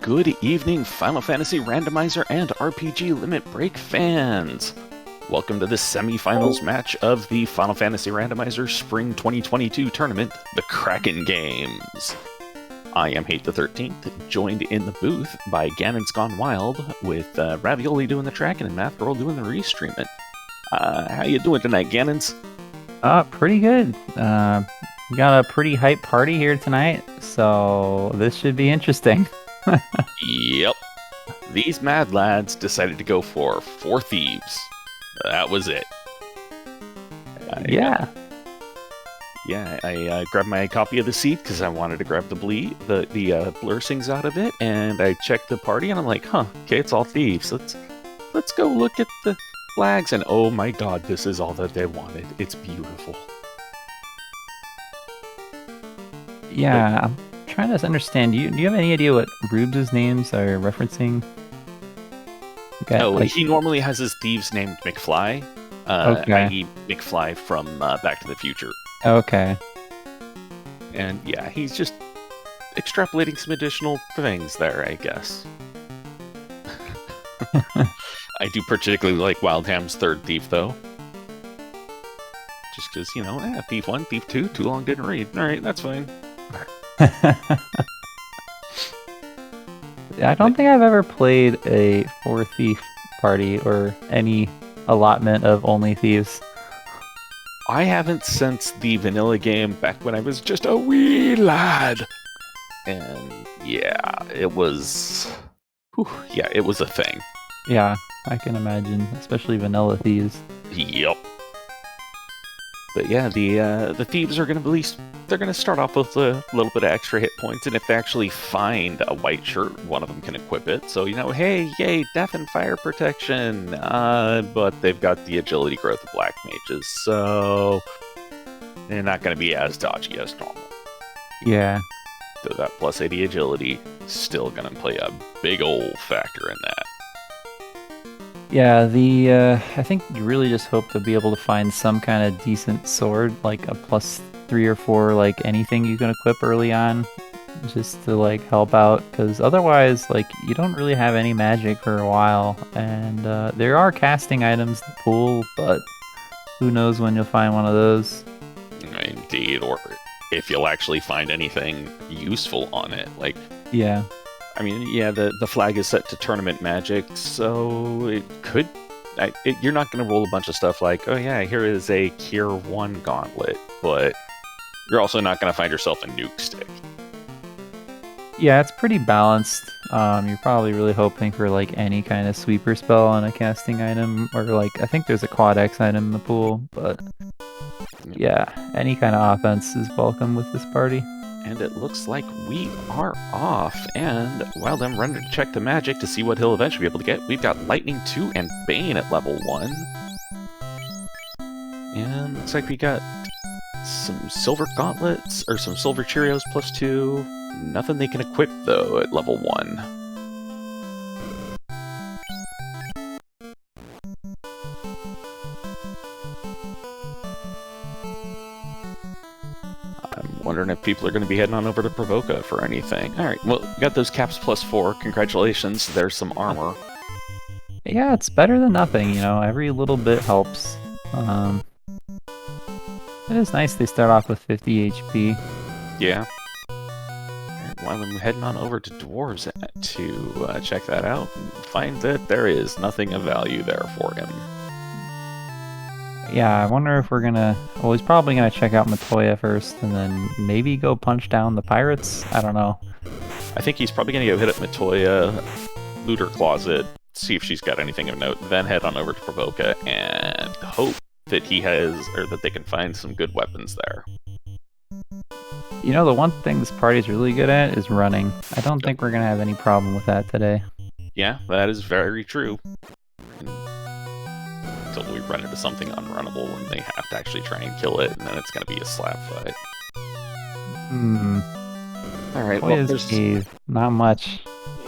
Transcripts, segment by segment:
Good evening, Final Fantasy Randomizer and RPG Limit Break fans! Welcome to the semi-finals match of the Final Fantasy Randomizer Spring 2022 tournament, the Kraken Games. I am Hate the 13th, joined in the booth by Ganon's Gone Wild, with Ravioli doing the tracking and Math Girl doing the restreaming. How you doing tonight, Ganons? Pretty good. We got a pretty hype party here tonight, so this should be interesting. Yep. These mad lads decided to go for 4 thieves. That was it. Yeah. I grabbed my copy of the seed because I wanted to grab the blursings out of it, and I checked the party, and I'm like, okay, it's all thieves. Let's go look at the flags, and oh my god, this is all that they wanted. It's beautiful. Yeah, I'm trying to understand. Do you have any idea what Rubes' names are referencing? Okay, he normally has his thieves named McFly, i.e. McFly from Back to the Future. Okay. And yeah, he's just extrapolating some additional things there, I guess. I do particularly like Wildham's third thief, though. Just because, thief 1, thief 2, too long didn't read. Alright, that's fine. I don't think I've ever played a 4-thief party or any allotment of only thieves. I haven't since the vanilla game back when I was just a wee lad. And yeah, it was... it was a thing. Yeah, I can imagine, especially vanilla thieves. Yep. But yeah, the thieves are going to they're going to start off with a little bit of extra hit points, and if they actually find a white shirt, one of them can equip it. So, hey, yay, death and fire protection. But they've got the agility growth of black mages, so they're not going to be as dodgy as normal. Yeah. So that plus 80 agility still going to play a big old factor in that. Yeah, I think you really just hope to be able to find some kind of decent sword, like a plus 3 or 4, like anything you can equip early on, just to like help out, because otherwise, like, you don't really have any magic for a while, and there are casting items in the pool, but who knows when you'll find one of those. Indeed, or if you'll actually find anything useful on it, like... Yeah. I mean, yeah, the flag is set to tournament magic, so it could... you're not going to roll a bunch of stuff like, oh yeah, here is a Cure 1 gauntlet, but you're also not going to find yourself a nuke stick. Yeah, it's pretty balanced. You're probably really hoping for like any kind of sweeper spell on a casting item, or like, I think there's a Quad X item in the pool, but yeah, any kind of offense is welcome with this party. And it looks like we are off, and while I'm running to check the magic to see what he'll eventually be able to get, we've got Lightning 2 and Bane at level 1. And looks like we got some Silver Gauntlets, or some Silver Cheerios plus 2. Nothing they can equip, though, at level 1. Wondering if people are going to be heading on over to Provoca for anything. Alright, well, we got those caps plus 4. Congratulations, there's some armor. Yeah, it's better than nothing, every little bit helps. It is nice they start off with 50 HP. Yeah. Alright, while I'm heading on over to Dwarves to check that out, and find that there is nothing of value there for him. Yeah, I wonder if we're gonna... Well, he's probably gonna check out Matoya first, and then maybe go punch down the pirates? I don't know. I think he's probably gonna go hit up Matoya, loot her closet, see if she's got anything of note, then head on over to Provoca and hope that that they can find some good weapons there. The one thing this party's really good at is running. I don't think we're gonna have any problem with that today. Yeah, that is very true. Until we run into something unrunnable and they have to actually try and kill it, and then it's going to be a slap fight. Alright, well, there's... Not much.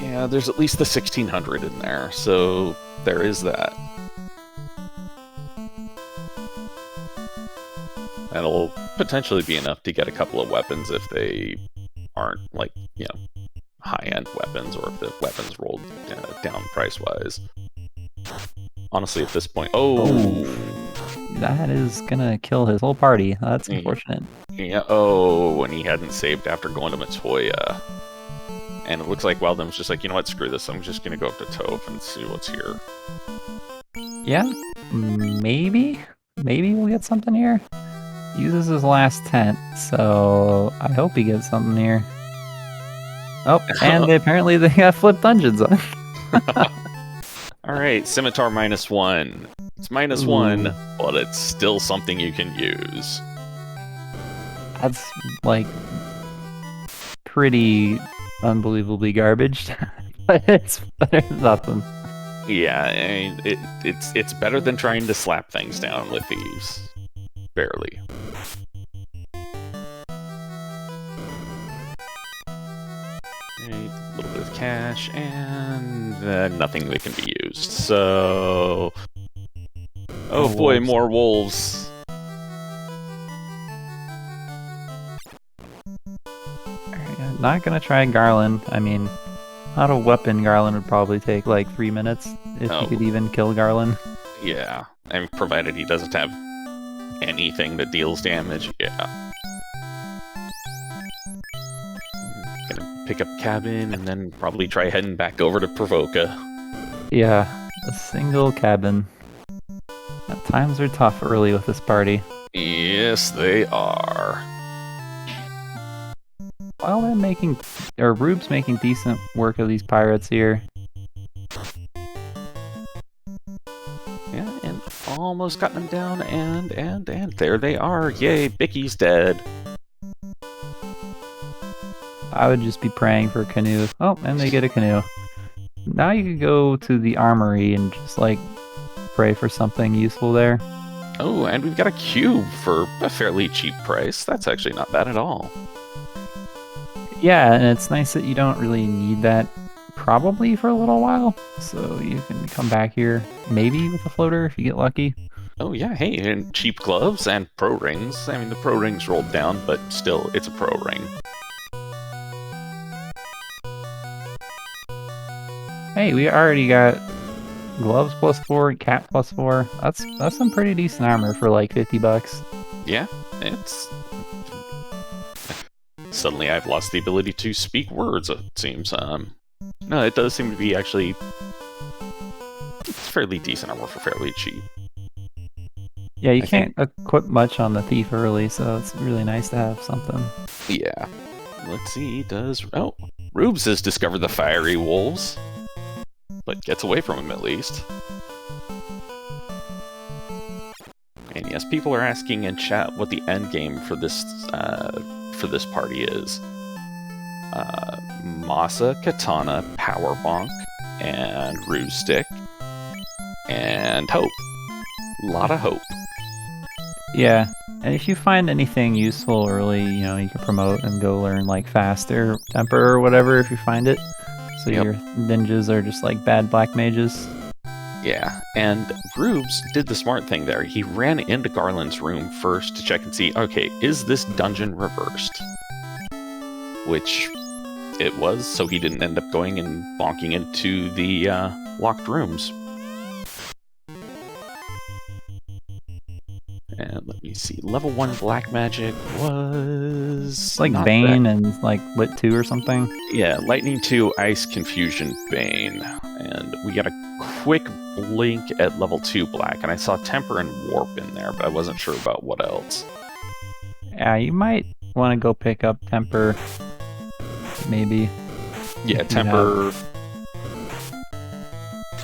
Yeah, there's at least the 1600 in there, so there is that. That'll potentially be enough to get a couple of weapons if they aren't, like, high-end weapons, or if the weapons rolled down price-wise. Honestly, at this point... Oh! That is gonna kill his whole party. That's unfortunate. Yeah, oh, and he hadn't saved after going to Matoya. And it looks like Wildham's just like, you know what, screw this. I'm just gonna go up to Toph and see what's here. Yeah, maybe we'll get something here. Uses his last tent, so I hope he gets something here. Oh, and apparently they got flipped dungeons on. Alright, Scimitar -1. It's -1, but it's still something you can use. That's, like, pretty unbelievably garbage, but it's better than nothing. Yeah, I mean, it's better than trying to slap things down with thieves. Barely. A little bit of cash, and nothing that can be used. So... Oh boy, wolves. more wolves. Not gonna try Garland. I mean, out of weapon, Garland would probably take like 3 minutes if you could even kill Garland. Yeah, and provided he doesn't have anything that deals damage, yeah. Gonna pick up cabin and then probably try heading back over to Provoca. Yeah, a single cabin. Times are tough early with this party. Yes, they are. While they're making, or Rube's making decent work of these pirates here. Yeah, and almost got them down, and there they are. Yay, Bicky's dead. I would just be praying for a canoe. Oh, and they get a canoe. Now you could go to the armory and just, like, pray for something useful there. Oh, and we've got a cube for a fairly cheap price. That's actually not bad at all. Yeah, and it's nice that you don't really need that probably for a little while. So you can come back here, maybe with a floater if you get lucky. Oh yeah, hey, and cheap gloves and pro rings. I mean, the pro rings rolled down, but still, it's a pro ring. Hey, we already got gloves +4, cap +4. That's some pretty decent armor for like $50. Yeah, it's... Suddenly I've lost the ability to speak words, it seems. No, it does seem to be actually... It's fairly decent armor for fairly cheap. Yeah, you can't equip much on the thief early, so it's really nice to have something. Yeah. Let's see, does... Oh, Rubes has discovered the fiery wolves. But gets away from him, at least. And yes, people are asking in chat what the end game for this party is. Masa, Katana, Power Bonk, and Ruse Stick, and Hope. A lot of hope. Yeah, and if you find anything useful early, you know, you can promote and go learn like faster temper or whatever if you find it. So your ninjas are just like bad black mages. Yeah, and Rubes did the smart thing there. He ran into Garland's room first to check and see, okay, is this dungeon reversed? Which it was, so he didn't end up going and bonking into the locked rooms. And let me see, level 1 black magic was... Like Bane and like Lit 2 or something? Yeah, Lightning 2, Ice, Confusion, Bane. And we got a quick blink at level 2 black, and I saw Temper and Warp in there, but I wasn't sure about what else. Yeah, you might want to go pick up Temper, maybe. Yeah, Temper...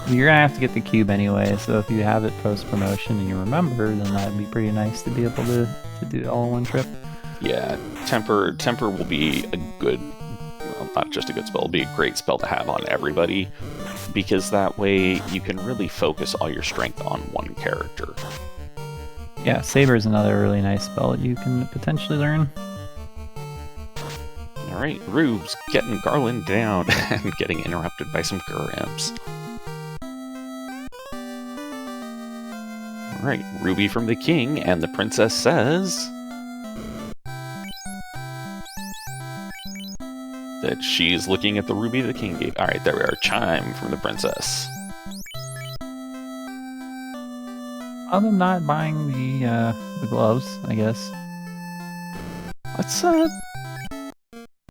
You're gonna have to get the cube anyway, so if you have it post-promotion and you remember, then that'd be pretty nice to be able to do it all in one trip. Yeah, Temper will be a good... Well, not just a good spell, it'll be a great spell to have on everybody, because that way you can really focus all your strength on one character. Yeah, Saber's another really nice spell that you can potentially learn. Alright, Rubes getting Garland down and getting interrupted by some Gur-Imps. Alright, Ruby from the King, and the Princess says... that she's looking at the ruby the king gave. Alright, there we are. Chime from the princess. I'm not buying the gloves, I guess. Let's,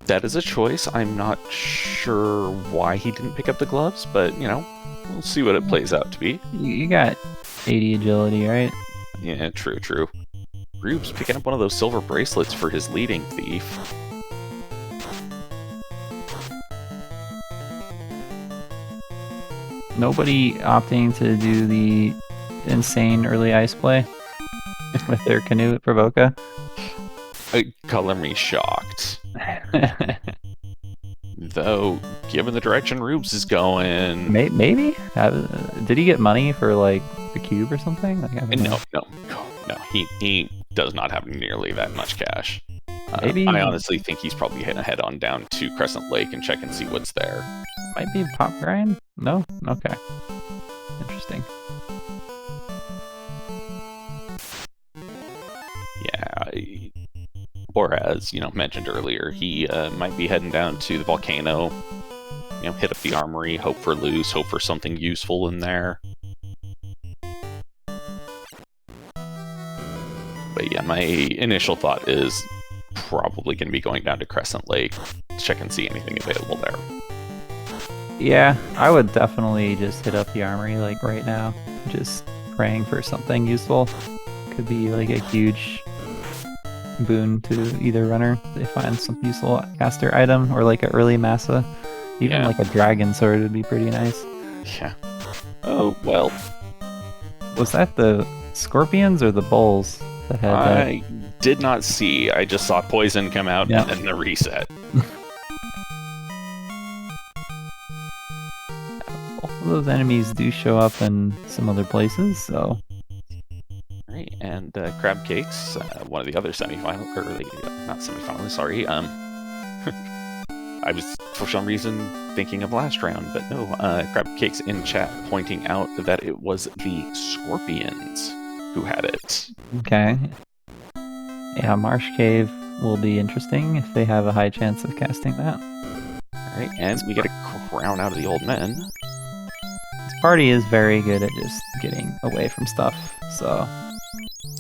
that is a choice. I'm not sure why he didn't pick up the gloves, but, you know, we'll see what it plays out to be. You got 80 agility, right? Yeah, true, true. Rubes picking up one of those silver bracelets for his leading thief. Nobody opting to do the insane early ice play with their canoe at Provoca. Color me shocked. Though, given the direction Rubes is going... Maybe? Did he get money for, like, the cube or something? Like, no. He does not have nearly that much cash. Maybe... I honestly think he's probably gonna head on down to Crescent Lake and check and see what's there. Might be pop grind? No? Okay. Interesting. Yeah, or as, you know, mentioned earlier, he might be heading down to the volcano, you know, hit up the armory, hope for loose, hope for something useful in there. But yeah, my initial thought is probably going to be going down to Crescent Lake to check and see anything available there. Yeah, I would definitely just hit up the armory, like, right now. Just praying for something useful. Could be, like, a huge boon to either runner. They find some useful caster item, or, like, an early massa. Even, like, a dragon sword would be pretty nice. Yeah. Oh, well. Was that the scorpions or the bulls that had that? I did not see. I just saw poison come out and then the reset. Those enemies do show up in some other places, so... Right, and Crab Cakes, one of the other semifinal, or not semifinalists, sorry, I was, for some reason, thinking of last round, but no, Crab Cakes in chat pointing out that it was the Scorpions who had it. Okay. Yeah, Marsh Cave will be interesting if they have a high chance of casting that. Alright, and we get a crown out of the old men. Party is very good at just getting away from stuff, so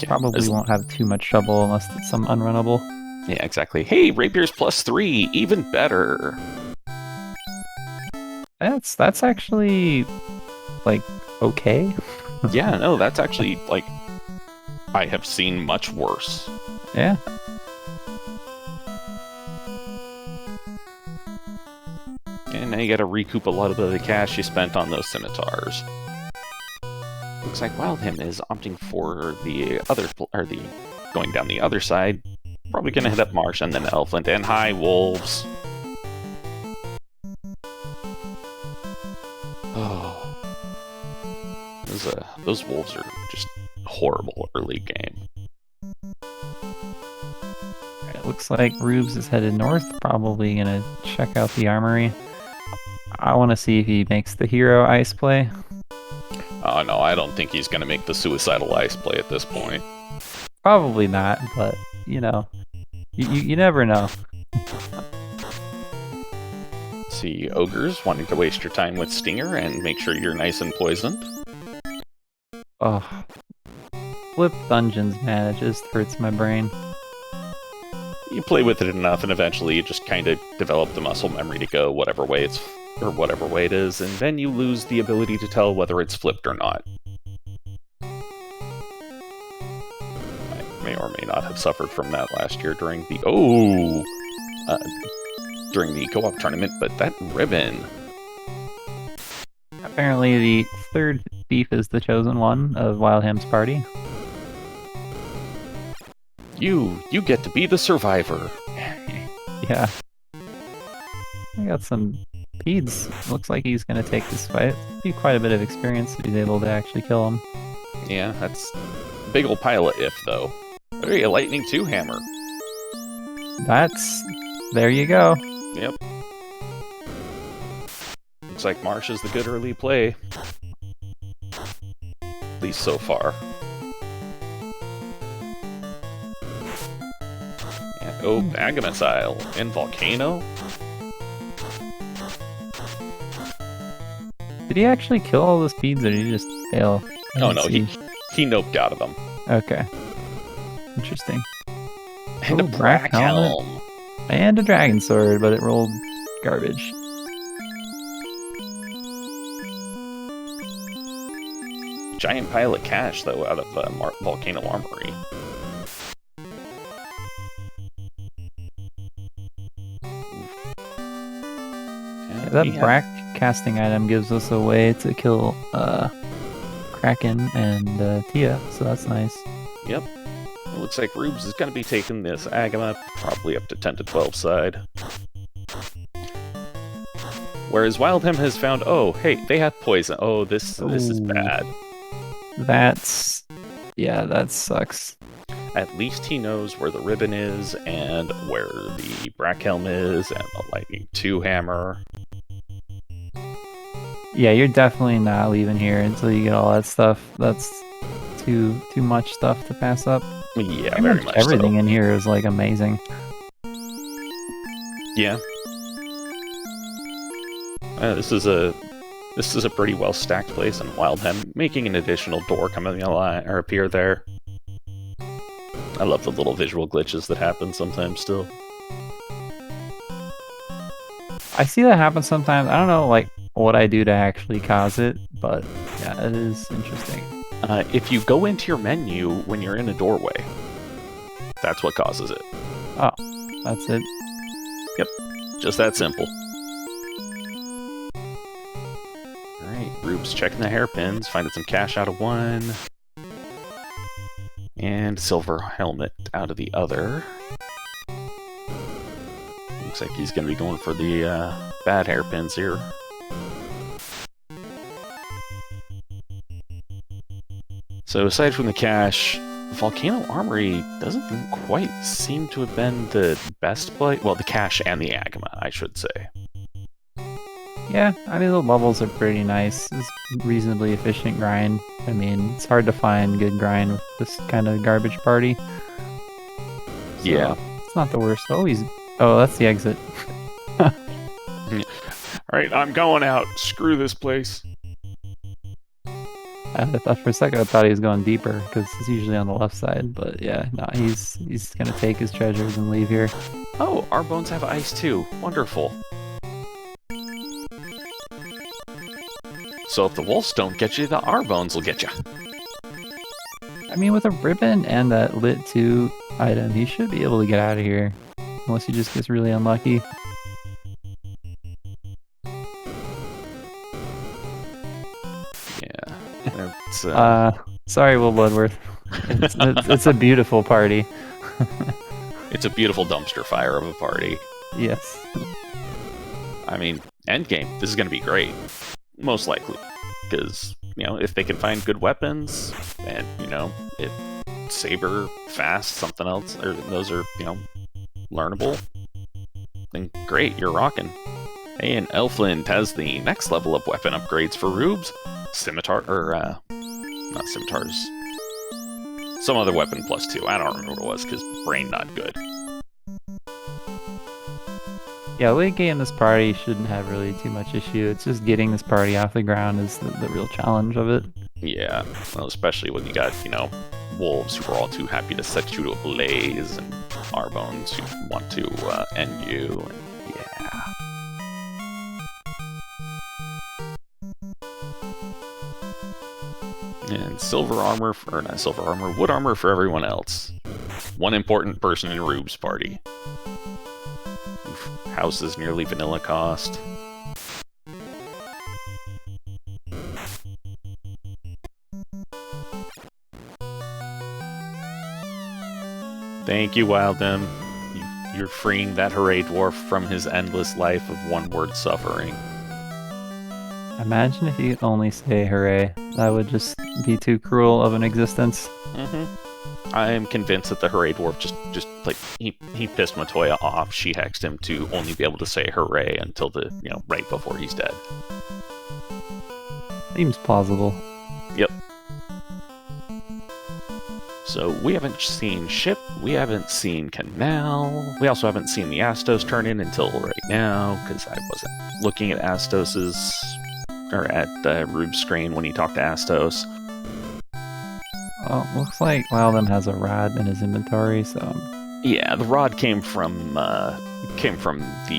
probably won't have too much trouble unless it's some unrunnable. Yeah, exactly. Hey, Rapier's +3, even better. That's actually, like, okay. Yeah, no, that's actually, like, I have seen much worse. Yeah. And now you gotta recoup a lot of the cash you spent on those scimitars. Looks like Wildham is opting for the other, or the going down the other side. Probably gonna hit up Marsh and then Elfland, and hi, wolves. Oh, those wolves are just horrible early game. It looks like Rubes is headed north, probably gonna check out the armory. I want to see if he makes the hero ice play. Oh no, I don't think he's gonna make the suicidal ice play at this point. Probably not, but, you know, you never know. See, ogres wanting to waste your time with Stinger and make sure you're nice and poisoned. Oh, flip dungeons, man, it just hurts my brain. You play with it enough, and eventually you just kind of develop the muscle memory to go whatever way it is, and then you lose the ability to tell whether it's flipped or not. I may or may not have suffered from that last year during the during the co-op tournament, but that ribbon. Apparently the third thief is the chosen one of Wildham's party. You get to be the survivor. Yeah. I got some peds. Looks like he's gonna take this fight. Be quite a bit of experience if he's able to actually kill him. Yeah, that's a big old pile of if, though. Hey, a lightning 2 hammer. There you go. Yep. Looks like Marsh is the good early play. At least so far. And, Agamissile and Volcano. Did he actually kill all the speeds, or did he just fail? Oh no, he noped out of them. Okay. Interesting. And a black helm. And a dragon sword, but it rolled garbage. Giant pile of cash, though, out of Volcano Armory. Yeah, that Brack casting item gives us a way to kill Kraken and Tia, so that's nice. Yep. It looks like Rubes is going to be taking this Agama, probably up to 10 to 12 side. Whereas Wildham has found, oh, hey, they have poison. Oh, this is bad. Yeah, that sucks. At least he knows where the ribbon is, and where the Brack Helm is, and the Lightning 2 hammer. Yeah, you're definitely not leaving here until you get all that stuff. That's too much stuff to pass up. Yeah, very much everything so. in here is like amazing. Yeah. This is a pretty well stacked place in Wildham, making an additional door coming online or appear there. I love the little visual glitches that happen sometimes still. I see that happen sometimes. I don't know like what I do to actually cause it, but yeah, it is interesting. If you go into your menu when you're in a doorway, that's what causes it. Oh, that's it? Yep, just that simple. Alright, Rubes checking the hairpins, finding some cash out of one. And silver helmet out of the other. Looks like he's going to be going for the bad hairpins here. So aside from the cash, Volcano Armory doesn't quite seem to have been the best play. Well, the cash and the Agama, I should say. Yeah, I mean, the levels are pretty nice. It's reasonably efficient grind. I mean, it's hard to find good grind with this kind of garbage party. So, yeah. It's not the worst. Oh, that's the exit. Alright, I'm going out. Screw this place. I thought for a second I thought he was going deeper, because it's usually on the left side. But yeah, no, he's going to take his treasures and leave here. Oh, our bones have ice too. Wonderful. So if the wolves don't get you, the R-bones will get you. I mean, with a ribbon and that lit 2 item, he should be able to get out of here. Unless he just gets really unlucky. Yeah. It's, sorry, Will Bloodworth. It's a beautiful party. It's a beautiful dumpster fire of a party. Yes. I mean, endgame, this is going to be great. Most likely. Because, if they can find good weapons, and, if saber, fast, something else, or those are, learnable, then great, you're rocking. And Elfland has the next level of weapon upgrades for Rubes. Scimitar, or, not scimitars. Some other weapon +2. I don't remember what it was, because brain not good. Yeah, late game this party shouldn't have really too much issue. It's just getting this party off the ground is the real challenge of it. Yeah, well, especially when you got, wolves who are all too happy to set you ablaze, and R-bones who want to end you, and yeah. And wood armor for everyone else. One important person in Rube's party. House is nearly vanilla cost. Thank you, Wildham. You're freeing that Hooray Dwarf from his endless life of one-word suffering. Imagine if you could only say hooray. That would just be too cruel of an existence. I am convinced that the Hooray Dwarf just like, he pissed Matoya off. She hexed him to only be able to say hooray until right before he's dead. Seems plausible. Yep. So we haven't seen ship, we haven't seen canal, we also haven't seen the Astos turn in until right now, because I wasn't looking at Astos's or at Rube's screen when he talked to Astos. Oh, looks like wildham has a rod in his inventory, so. Yeah, the rod came from the.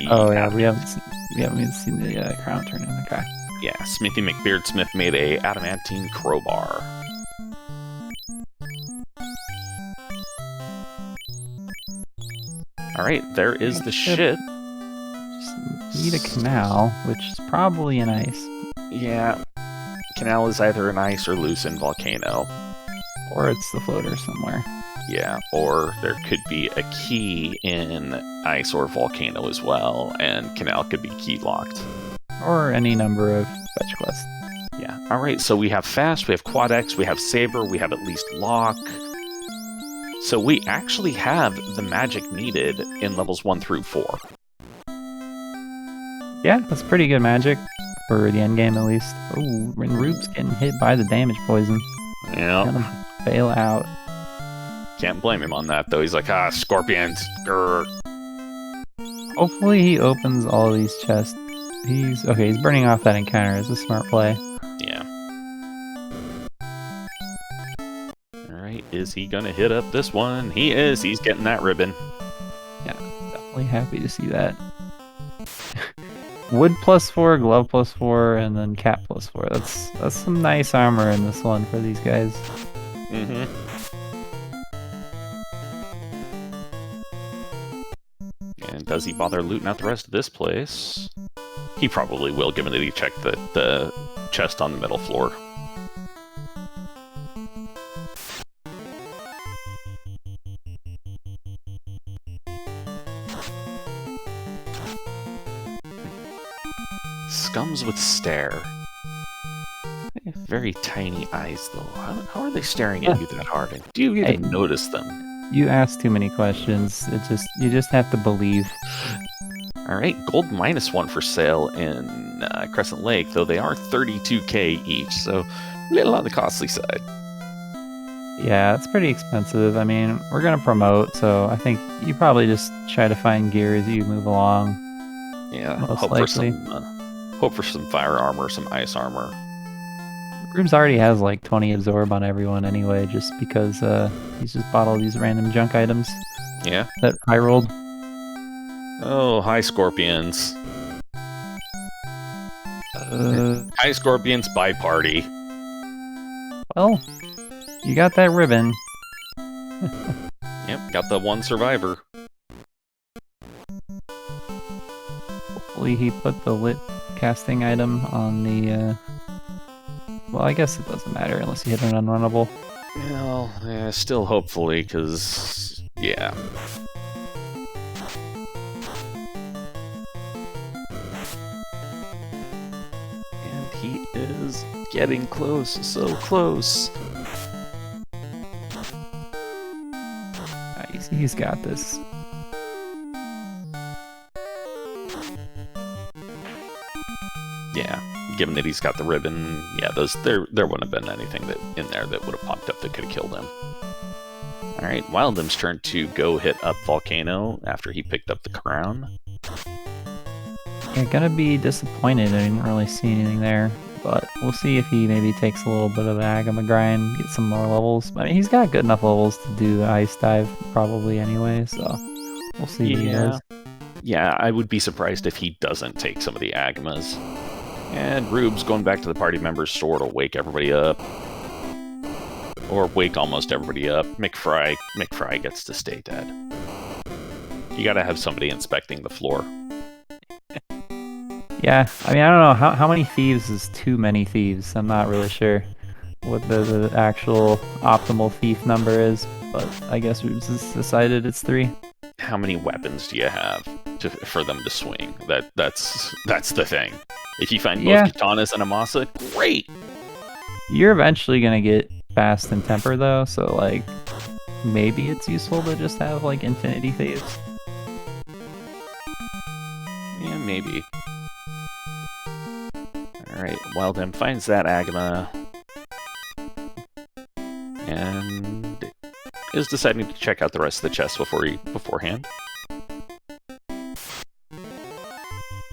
Oh yeah, we haven't even seen the crown turn in. Okay. Yeah, Smithy McBeardsmith made a adamantine crowbar. All right, there is the shit. Just need a canal, which is probably an ice. Yeah, canal is either an ice or loosened volcano. Or it's the floater somewhere. Yeah, or there could be a key in ice or volcano as well, and canal could be key locked. Or any number of fetch quests. Yeah. All right, so we have fast, we have quad X, we have saber, we have at least lock. So we actually have the magic needed in levels 1 through 4. Yeah, that's pretty good magic for the end game at least. Oh, when Rube's getting hit by the damage poison. Yeah. Gonna bail out. Can't blame him on that, though. He's like, scorpions. Grr. Hopefully he opens all these chests. He's burning off that encounter. It's a smart play. Yeah. Alright, is he gonna hit up this one? He is. He's getting that ribbon. Yeah, definitely happy to see that. Wood +4, glove +4, and then cap +4. That's some nice armor in this one for these guys. Mm-hmm. And does he bother looting out the rest of this place? He probably will, given that he checked the chest on the middle floor. Scums with stare. They have very tiny eyes, though. How are they staring at you that hard? And do you even notice them? You ask too many questions. You just have to believe. All right, gold -1 for sale in Crescent Lake, though they are 32k each, so a little on the costly side. Yeah, it's pretty expensive. I mean, we're gonna promote, so I think you probably just try to find gear as you move along. Yeah, most hope likely. for some fire armor, some ice armor. Rubes already has like 20 absorb on everyone anyway, just because he's just bought all these random junk items. Yeah. That I rolled. Oh, hi scorpions. Hi scorpions, bye party. Well, you got that ribbon. Yep, got the one survivor. Hopefully he put the lit casting item on the well, I guess it doesn't matter unless you hit an unrunnable. Well, yeah, still hopefully, because, yeah. And he is getting close, so close. He's got this. Yeah, given that he's got the ribbon, yeah, there wouldn't have been anything that in there that would have popped up that could have killed him. All right, Wildham's turn to go hit up Volcano after he picked up the crown. Yeah, gonna be disappointed. I didn't really see anything there, but we'll see if he maybe takes a little bit of Agama grind, get some more levels. I mean, he's got good enough levels to do Ice Dive probably anyway, so we'll see what he does. Yeah, I would be surprised if he doesn't take some of the Agamas. And Rube's going back to the party members' store to wake everybody up. Or wake almost everybody up. McFry gets to stay dead. You gotta have somebody inspecting the floor. Yeah, I mean, I don't know, how many thieves is too many thieves? I'm not really sure what the actual optimal thief number is, but I guess we've just decided it's 3. How many weapons do you have for them to swing? That's the thing. If you find both katanas and Amasa, great! You're eventually gonna get fast and temper though, so like, maybe it's useful to just have like infinity thieves. Yeah, maybe. Alright, Wildham finds that Agama. And is deciding to check out the rest of the chest beforehand.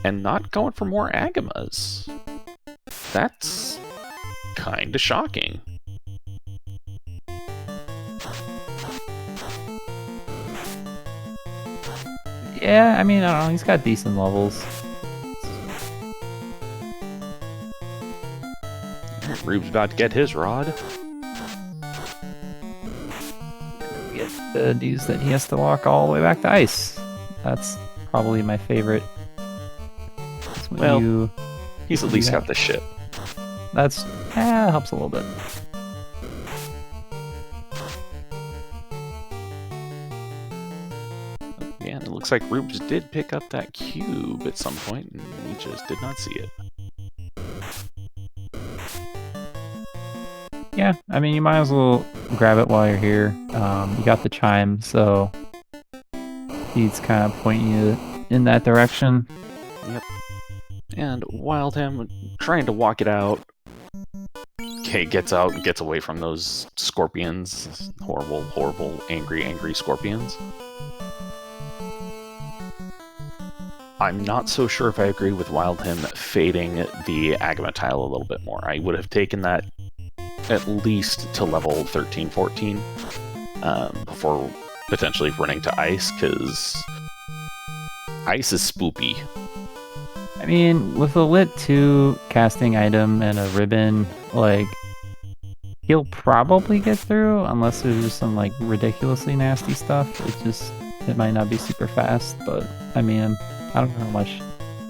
And not going for more Agamas. That's kinda shocking. Yeah, I mean, I don't know. He's got decent levels. Rube's about to get his rod. Get the news that he has to walk all the way back to ice. That's probably my favorite. Well, he's at least got the ship. That's helps a little bit. Yeah, and it looks like Rubes did pick up that cube at some point, and we just did not see it. Yeah, I mean, you might as well grab it while you're here. You got the chime, so he's kind of pointing you in that direction. Yep. And wildham trying to walk it out. Okay, gets out and gets away from those scorpions. Horrible, horrible, angry scorpions. I'm not so sure if I agree with wildham fading the Agama tile a little bit more. I would have taken that at least to level 13, 14 before potentially running to ice, because ice is spoopy. I mean, with a lit 2 casting item and a ribbon, like, he'll probably get through unless there's just some like ridiculously nasty stuff. It might not be super fast, but I mean, I don't know how much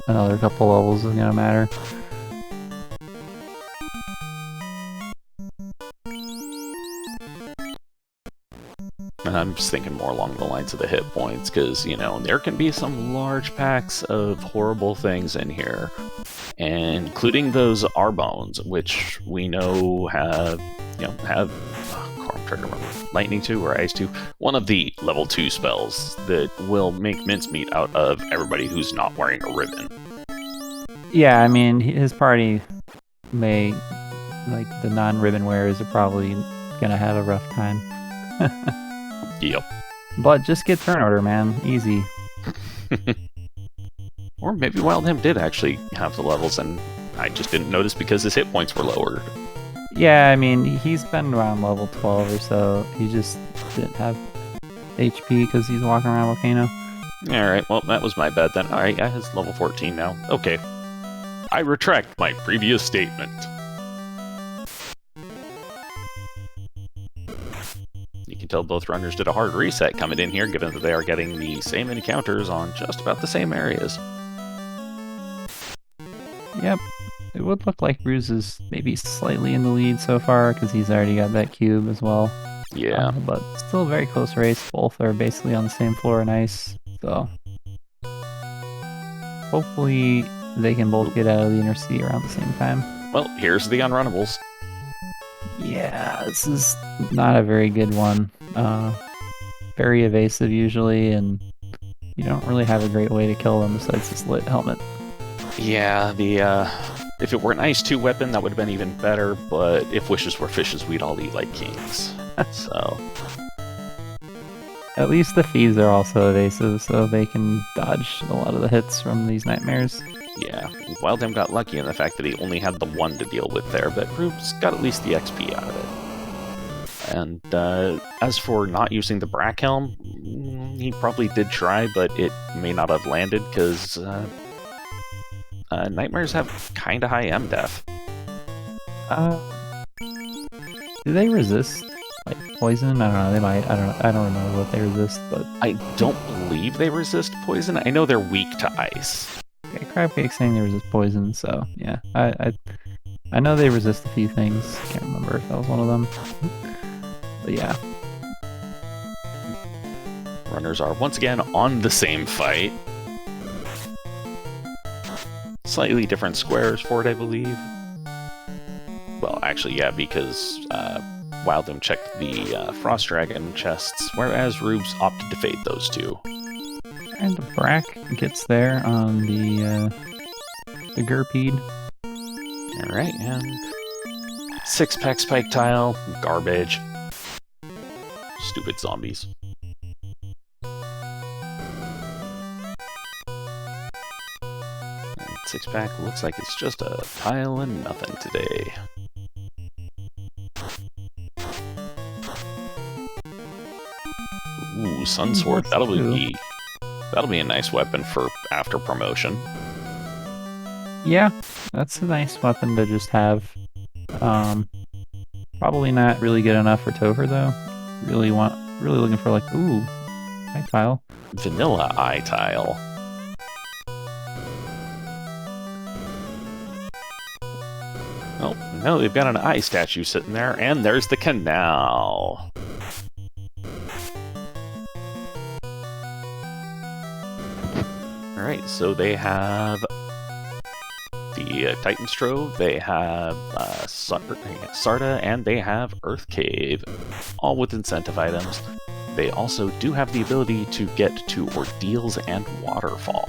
another couple levels is gonna matter. And I'm just thinking more along the lines of the hit points, because, you know, there can be some large packs of horrible things in here, including those R-bones, which we know have, I'm trying to remember, Lightning 2 or Ice 2, one of the level 2 spells that will make mincemeat out of everybody who's not wearing a ribbon. Yeah, I mean, his party may, like, the non-ribbon wearers are probably gonna have a rough time. Yep. But just get turn order, man. Easy. Or maybe wildham did actually have the levels, and I just didn't notice because his hit points were lowered. Yeah, I mean, he's been around level 12 or so. He just didn't have HP because he's walking around Volcano. Alright, well, that was my bad then. Alright, yeah, he's level 14 now. Okay. I retract my previous statement. You can tell both runners did a hard reset coming in here, given that they are getting the same encounters on just about the same areas. Yep. It would look like Ruse is maybe slightly in the lead so far, because he's already got that cube as well. Yeah. But still a very close race. Both are basically on the same floor in ice, so hopefully they can both get out of the inner sea around the same time. Well, here's the unrunnables. Yeah, this is not a very good one. Very evasive usually, and you don't really have a great way to kill them besides this lit helmet. Yeah, if it were an Ice 2 weapon, that would have been even better, but if wishes were fishes, we'd all eat like kings. So... At least the thieves are also evasive, so they can dodge a lot of the hits from these nightmares. Yeah, wildham got lucky in the fact that he only had the one to deal with there, but Rubes got at least the XP out of it. And as for not using the Brack Helm, he probably did try, but it may not have landed, because nightmares have kinda high M-def. Do they resist like poison? I don't know, they might. I don't remember what they resist, but I don't believe they resist poison. I know they're weak to ice. okay, Crabcake's saying they resist poison, so yeah. I know they resist a few things. Can't remember if that was one of them. But yeah. Runners are once again on the same fight. Slightly different squares for it, I believe. Well, actually, yeah, because wildham checked the Frost Dragon chests, whereas Rubes opted to fade those two. And the Brack gets there on the Gurpede. Alright, and 6-pack spike tile, garbage. Stupid zombies. 6-pack looks like it's just a pile of nothing today. Ooh, Sun Sword. That'll be a nice weapon for after promotion. Yeah, that's a nice weapon to just have. Probably not really good enough for Topher though. Really looking for like, ooh, eye tile. Vanilla eye tile. Oh, no, they've got an eye statue sitting there, and there's the canal. Alright, so they have the Titan Strove, they have Sarda, and they have Earth Cave, all with incentive items. They also do have the ability to get to Ordeals and Waterfall.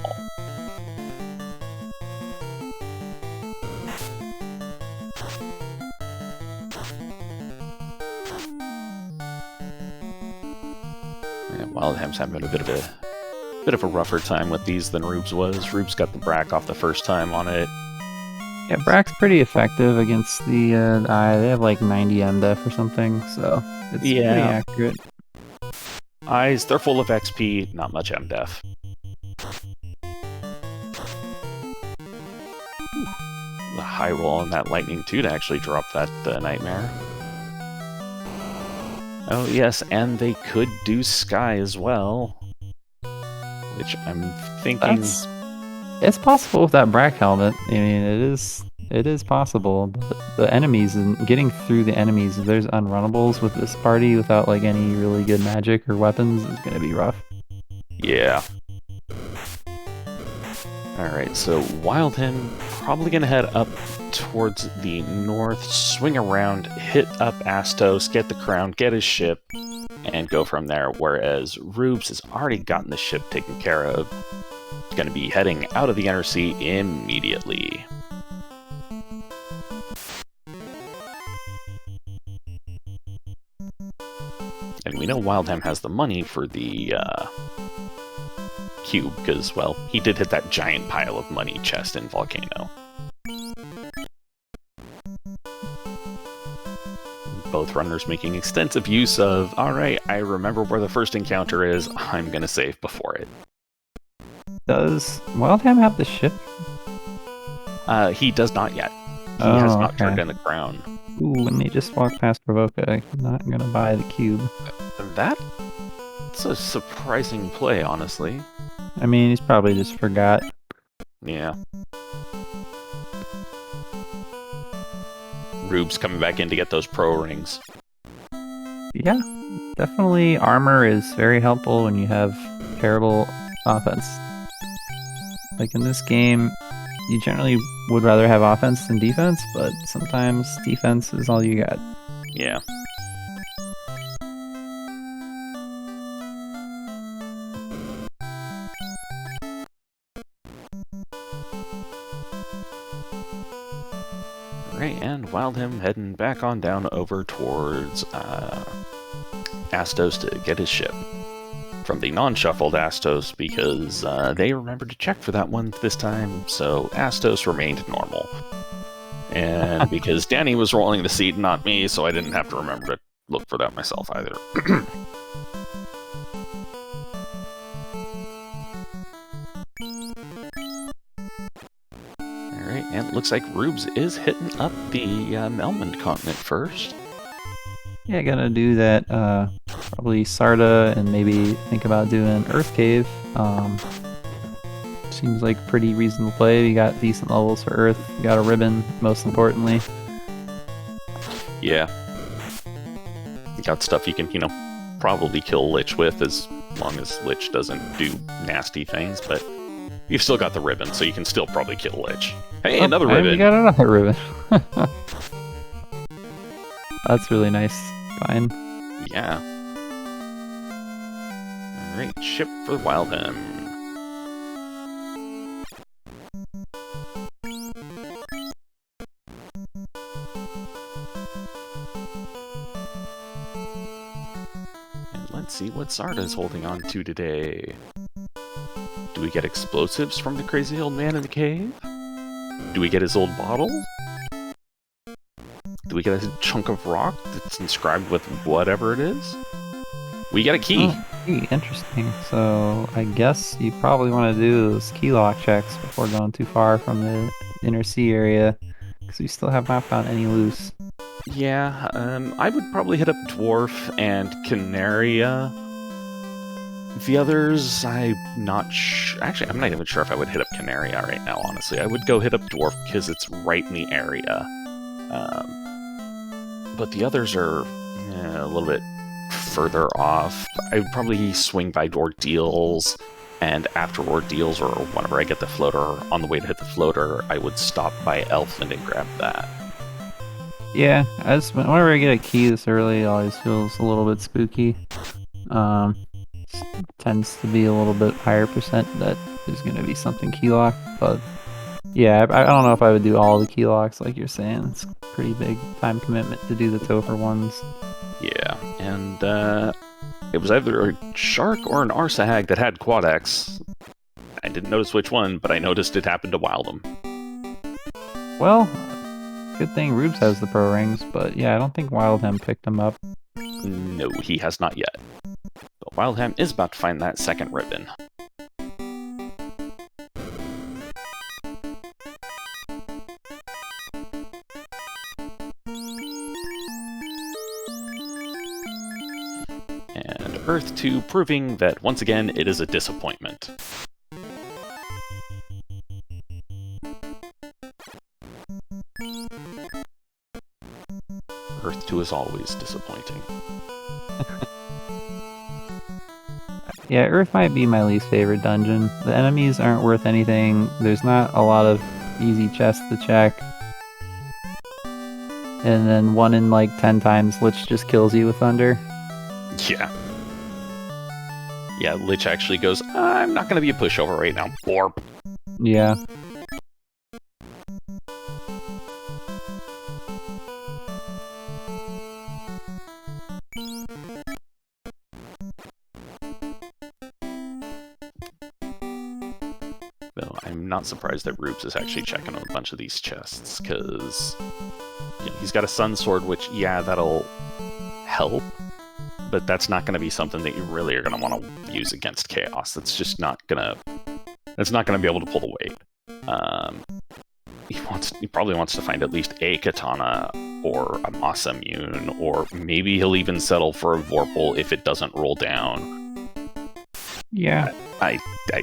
Yeah, Wildham's having a bit of a rougher time with these than Rubes was. Rubes got the Brack off the first time on it. Yeah, Brack's pretty effective against the eye. They have like 90 MDef or something, so it's pretty accurate. Eyes, they're full of XP, not much MDef. The high roll on that lightning too to actually drop that nightmare. Oh yes, and they could do Sky as well. Which I'm thinking... It's possible with that Brack helmet. I mean, it is possible, but the enemies, and getting through the enemies, if there's unrunnables with this party without like any really good magic or weapons, is going to be rough. Yeah. Alright, so Wildham probably going to head up towards the north, swing around, hit up Astos, get the crown, get his ship, and go from there, whereas Rubes has already gotten the ship taken care of. Going to be heading out of the Inner Sea immediately. And we know Wildham has the money for the cube, because, well, he did hit that giant pile of money chest in Volcano. Both runners making extensive use of, alright, I remember where the first encounter is, I'm gonna save before it. Does Wildham have the ship? He does not yet. He has not turned in the crown. Ooh, and they just walked past Provoca. I'm not gonna buy the cube. That's a surprising play, honestly. I mean, he's probably just forgot. Yeah. Rubes coming back in to get those pro rings. Yeah, definitely armor is very helpful when you have terrible offense. Like in this game, you generally would rather have offense than defense, but sometimes defense is all you got. Yeah. Right, and Wildham heading back on down over towards Astos to get his ship. From the non-shuffled Astos, because they remembered to check for that one this time, so Astos remained normal. And because Danny was rolling the seed, not me, so I didn't have to remember to look for that myself either. Alright, and it looks like Rubes is hitting up the Melmond continent first. Yeah, gonna do that, probably Sarda, and maybe think about doing Earth Cave. Seems like pretty reasonable play. You got decent levels for Earth, you got a ribbon, most importantly. Yeah. You got stuff you can, probably kill Lich with, as long as Lich doesn't do nasty things, but you've still got the ribbon, so you can still probably kill Lich. Hey, another ribbon! We got another ribbon. That's really nice. Fine. Yeah. Alright, ship for Wildham. And let's see what Sarda's holding on to today. Do we get explosives from the crazy old man in the cave? Do we get his old bottle? Do we get a chunk of rock that's inscribed with whatever it is? We get a key. Oh, key. Interesting. So I guess you probably want to do those key lock checks before going too far from the inner sea area, because we still have not found any loose. Yeah, I would probably hit up Dwarf and Canaria. The others, I'm not sure. Actually, I'm not even sure if I would hit up Canaria right now, honestly. I would go hit up Dwarf because it's right in the area. But the others are a little bit further off. I would probably swing by Ordeals, and after Ordeals, or whenever I get the floater, on the way to hit the floater, I would stop by Elfland and grab that. Yeah, whenever I get a key this early, it always feels a little bit spooky. Tends to be a little bit higher percent that there's going to be something key locked, but yeah, I don't know if I would do all the key locks like you're saying. It's a pretty big time commitment to do the Topher ones. Yeah, and it was either a shark or an Arsahag that had Quad X. I didn't notice which one, but I noticed it happened to wildham. Well, good thing Rubes has the pro rings, but yeah, I don't think wildham picked him up. No, he has not yet. But wildham is about to find that second ribbon. And Earth 2 proving that once again it is a disappointment. Earth 2 is always disappointing. Yeah, Earth might be my least favorite dungeon. The enemies aren't worth anything. There's not a lot of easy chests to check. And then 1 in like 10 times, Lich just kills you with thunder. Yeah. Yeah, Lich actually goes, I'm not going to be a pushover right now. Borp. Yeah. Though I'm not surprised that Rubes is actually checking on a bunch of these chests, because he's got a Sun Sword, which, yeah, that'll help, but that's not going to be something that you really are going to want to use against Chaos. That's just not going to... That's not going to be able to pull the weight. He probably wants to find at least a Katana or a Masamune, or maybe he'll even settle for a Vorpal if it doesn't roll down. Yeah. I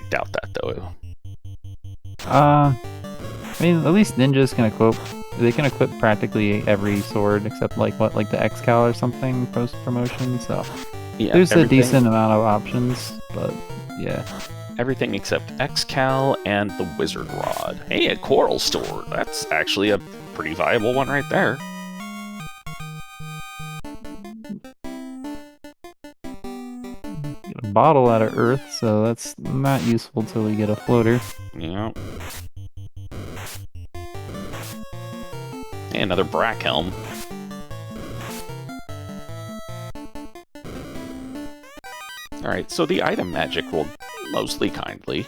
doubt that, though. I mean, at least ninjas can equip. They can equip practically every sword except like the X-Cal or something post promotion. So Yeah, there's a decent amount of options, but yeah. Everything except X-Cal and the Wizard Rod. Hey, a Coral Sword. That's actually a pretty viable one right there. Get a bottle out of Earth, so that's not useful till we get a floater. Yeah. Hey, another Brack Helm. Alright, so the item magic rolled mostly kindly.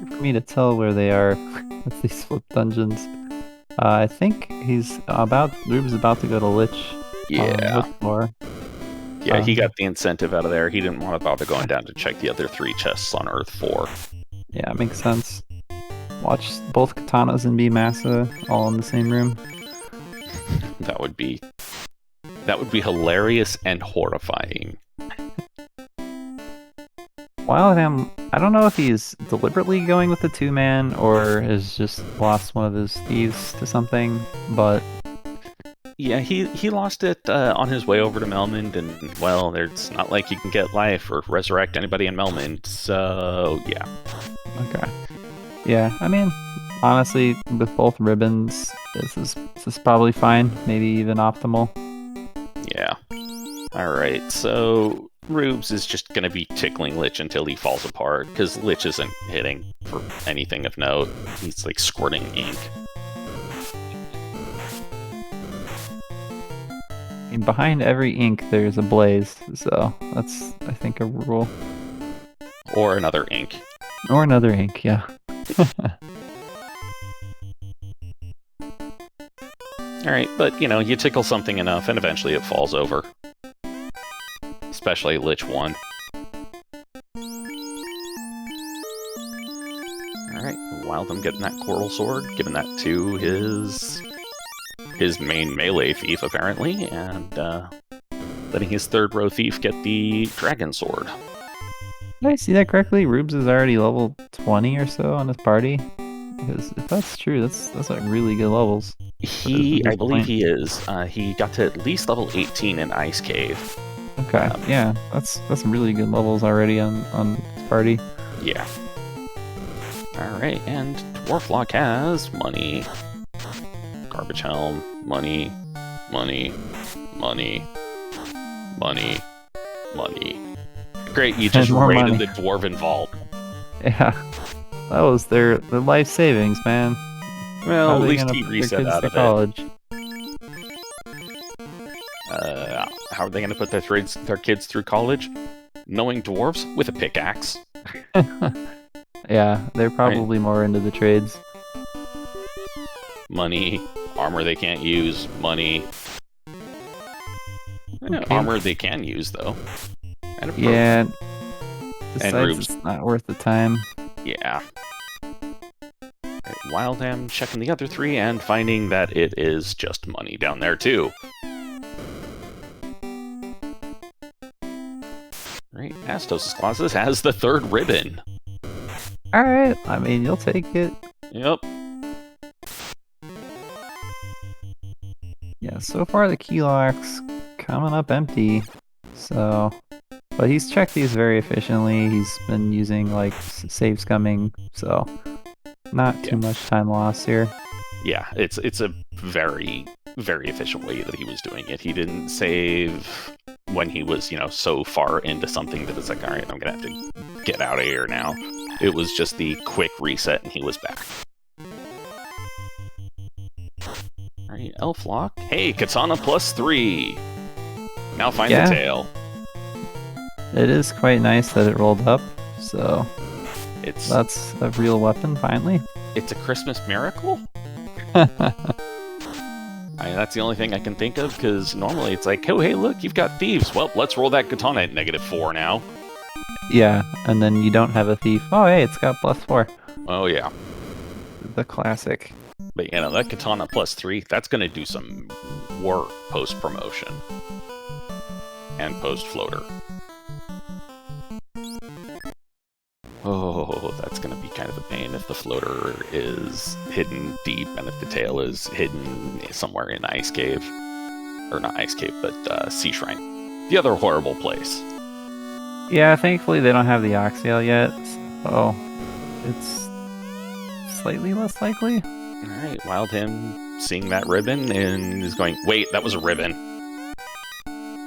For me to tell where they are with these flip dungeons. I think Rubes is about to go to Lich. Yeah. Floor. Yeah, he got the incentive out of there. He didn't want to bother going down to check the other 3 chests on Earth 4. Yeah, makes sense. Watch both Katanas and B Massa all in the same room. That would be hilarious and horrifying. Wildham, I don't know if he's deliberately going with the 2-man or has just lost one of his thieves to something, but yeah, he lost it on his way over to Melmond, and, well, it's not like you can get life or resurrect anybody in Melmond, so, yeah. Okay. Yeah, I mean, honestly, with both ribbons, this is probably fine, maybe even optimal. Yeah. Alright, so Rubes is just going to be tickling Lich until he falls apart, because Lich isn't hitting for anything of note. He's like squirting ink. And behind every ink, there's a blaze, so that's, I think, a rule. Or another ink. Or another ink, yeah. Alright, but, you know, you tickle something enough, and eventually it falls over. Especially Lich 1. Alright, wildham getting that Coral Sword, giving that to his main melee thief, apparently, and letting his third row thief get the Dragon Sword. Did I see that correctly? Rubes is already level 20 or so on his party? Because if that's true, that's like really good levels. I believe he is. He got to at least level 18 in Ice Cave. Okay, yeah, that's really good levels already on his party. Yeah. Alright, and Dwarflock has money. Garbage Helm, money, money, money, money, money. Great, you just raided the Dwarven Vault. Yeah, that was their life savings, man. Well, at least he reset out of college. How are they going to put their kids through college? Knowing dwarves with a pickaxe. Yeah, they're probably more into the trades. Money, armor they can't use, money. Okay. Armor they can use, though. And yeah. And Rubes. It's not worth the time. Yeah. Wildham checking the other three and finding that it is just money down there, too. Right, Astos' Colossus has the third ribbon. Alright, I mean, you'll take it. Yep. Yeah, so far the key lock's coming up empty. So, but he's checked these very efficiently. He's been using like save scumming, so not too much time lost here. Yeah, it's a very, very efficient way that he was doing it. He didn't save when he was, you know, so far into something that it's like, all right, I'm gonna have to get out of here now. It was just the quick reset and he was back. Alright, Elflock. Hey, Katana +3! Now find the tail. It is quite nice that it rolled up, so that's a real weapon, finally. It's a Christmas miracle? That's the only thing I can think of, because normally it's like, oh, hey, look, you've got thieves. Well, let's roll that katana at -4 now. Yeah, and then you don't have a thief. Oh, hey, it's got +4. Oh, yeah. The classic. But, you know, that katana +3, that's going to do some work post-promotion. And post-floater. Oh, that's going to be kind of a pain if the floater is hidden deep and if the tail is hidden somewhere in Ice Cave. Or not Ice Cave, but Sea Shrine. The other horrible place. Yeah, thankfully they don't have the Oxyale yet, so it's slightly less likely. Alright, Wildham seeing that ribbon and is going, wait, that was a ribbon.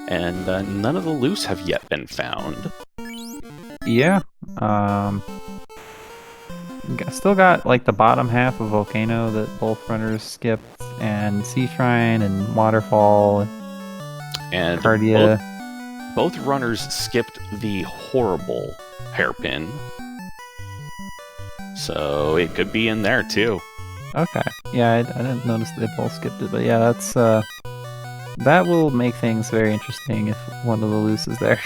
And none of the loose have yet been found. Yeah, still got like the bottom half of Volcano that both runners skipped, and Sea Shrine and Waterfall and Cardia. Both runners skipped the horrible hairpin. So it could be in there too. Okay. Yeah, I didn't notice they both skipped it, but yeah, that's that will make things very interesting if one of the loose is there.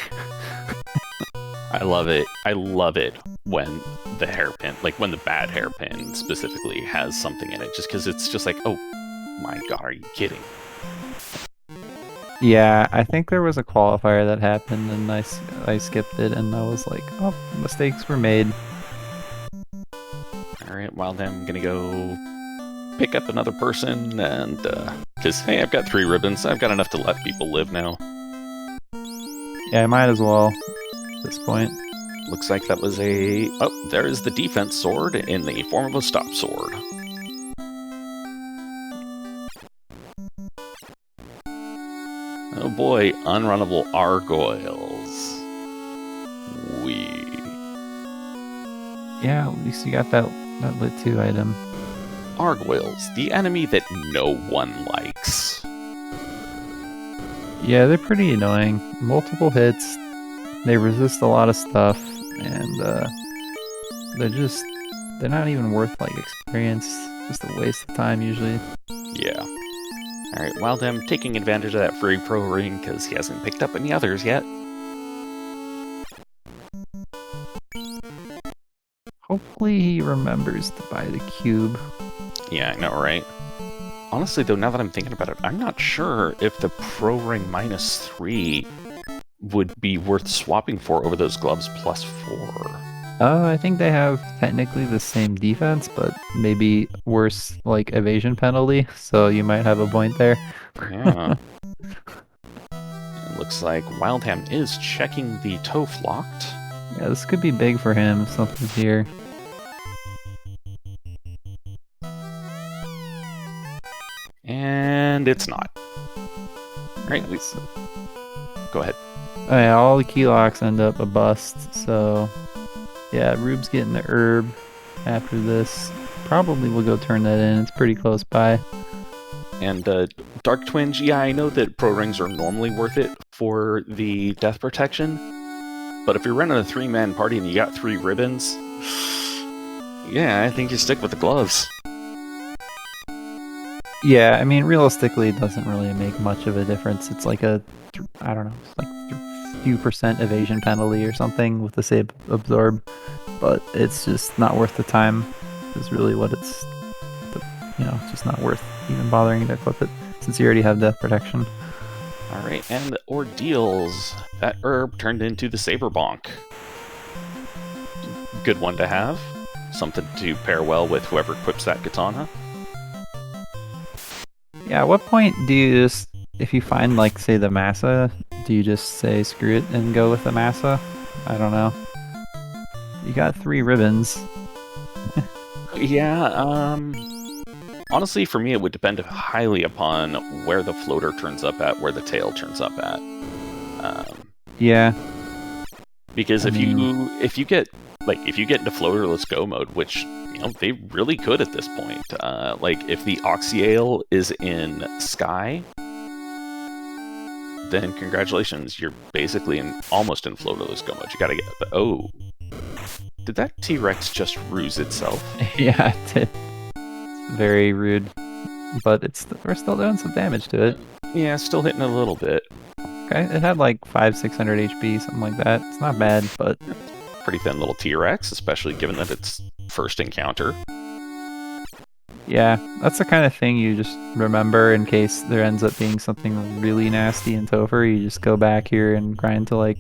I love it. I love it when the hairpin, like when the bad hairpin specifically has something in it, just because it's just like, oh my god, are you kidding? Yeah, I think there was a qualifier that happened and I skipped it and I was like, oh, mistakes were made. Alright, well then I'm gonna go pick up another person and, because, hey, I've got 3 ribbons, I've got enough to let people live now. Yeah, I might as well at this point. Looks like that was a... Oh, there is the defense sword in the form of a stop sword. Oh boy, unrunnable Argoyles. Yeah, at least you got that lit 2 item. Gargoyles, the enemy that no one likes. Yeah, they're pretty annoying. Multiple hits. They resist a lot of stuff, and they're not even worth like experience. Just a waste of time usually. Yeah. Alright, wildham taking advantage of that free pro ring because he hasn't picked up any others yet. Hopefully he remembers to buy the cube. Yeah, I know, right? Honestly, though, now that I'm thinking about it, I'm not sure if the pro ring -3 would be worth swapping for over those gloves +4. I think they have technically the same defense, but maybe worse like evasion penalty, so you might have a point there. Yeah. It looks like wildham is checking the toe flocked. Yeah, this could be big for him if something's here. And it's not. Right, go ahead. Oh yeah, all the key locks end up a bust, so yeah, Rube's getting the herb after this. Probably will go turn that in, it's pretty close by. And Dark Twinge, yeah, I know that pro rings are normally worth it for the death protection, but if you're running a 3-man party and you got 3 ribbons, yeah, I think you stick with the gloves. Yeah, I mean, realistically, it doesn't really make much of a difference. It's like a, I don't know, it's like a few % evasion penalty or something with the save absorb, but it's just not worth the time, is really what it's, it's just not worth even bothering to equip it, since you already have death protection. Alright, and the ordeals. That herb turned into the Saber Bonk. Good one to have. Something to pair well with whoever equips that katana. Yeah, at what point do you just, if you find, like, say, the Massa, do you just say screw it and go with the Massa? I don't know. You got 3 ribbons. Yeah, honestly, for me, it would depend highly upon where the floater turns up at, where the tail turns up at. Yeah. Because if you get into floater, go mode, which they really could at this point. Like if the Oxyale is in Sky, then congratulations, you're basically almost in floaterless go mode. You gotta get the did that T-Rex just ruse itself? Yeah, it did. It's very rude, but we're still doing some damage to it. Yeah, still hitting a little bit. Okay, it had like 500-600 HP, something like that. It's not bad, but pretty thin little T-Rex, especially given that it's first encounter. Yeah, that's the kind of thing you just remember in case there ends up being something really nasty in Topher. You just go back here and grind to like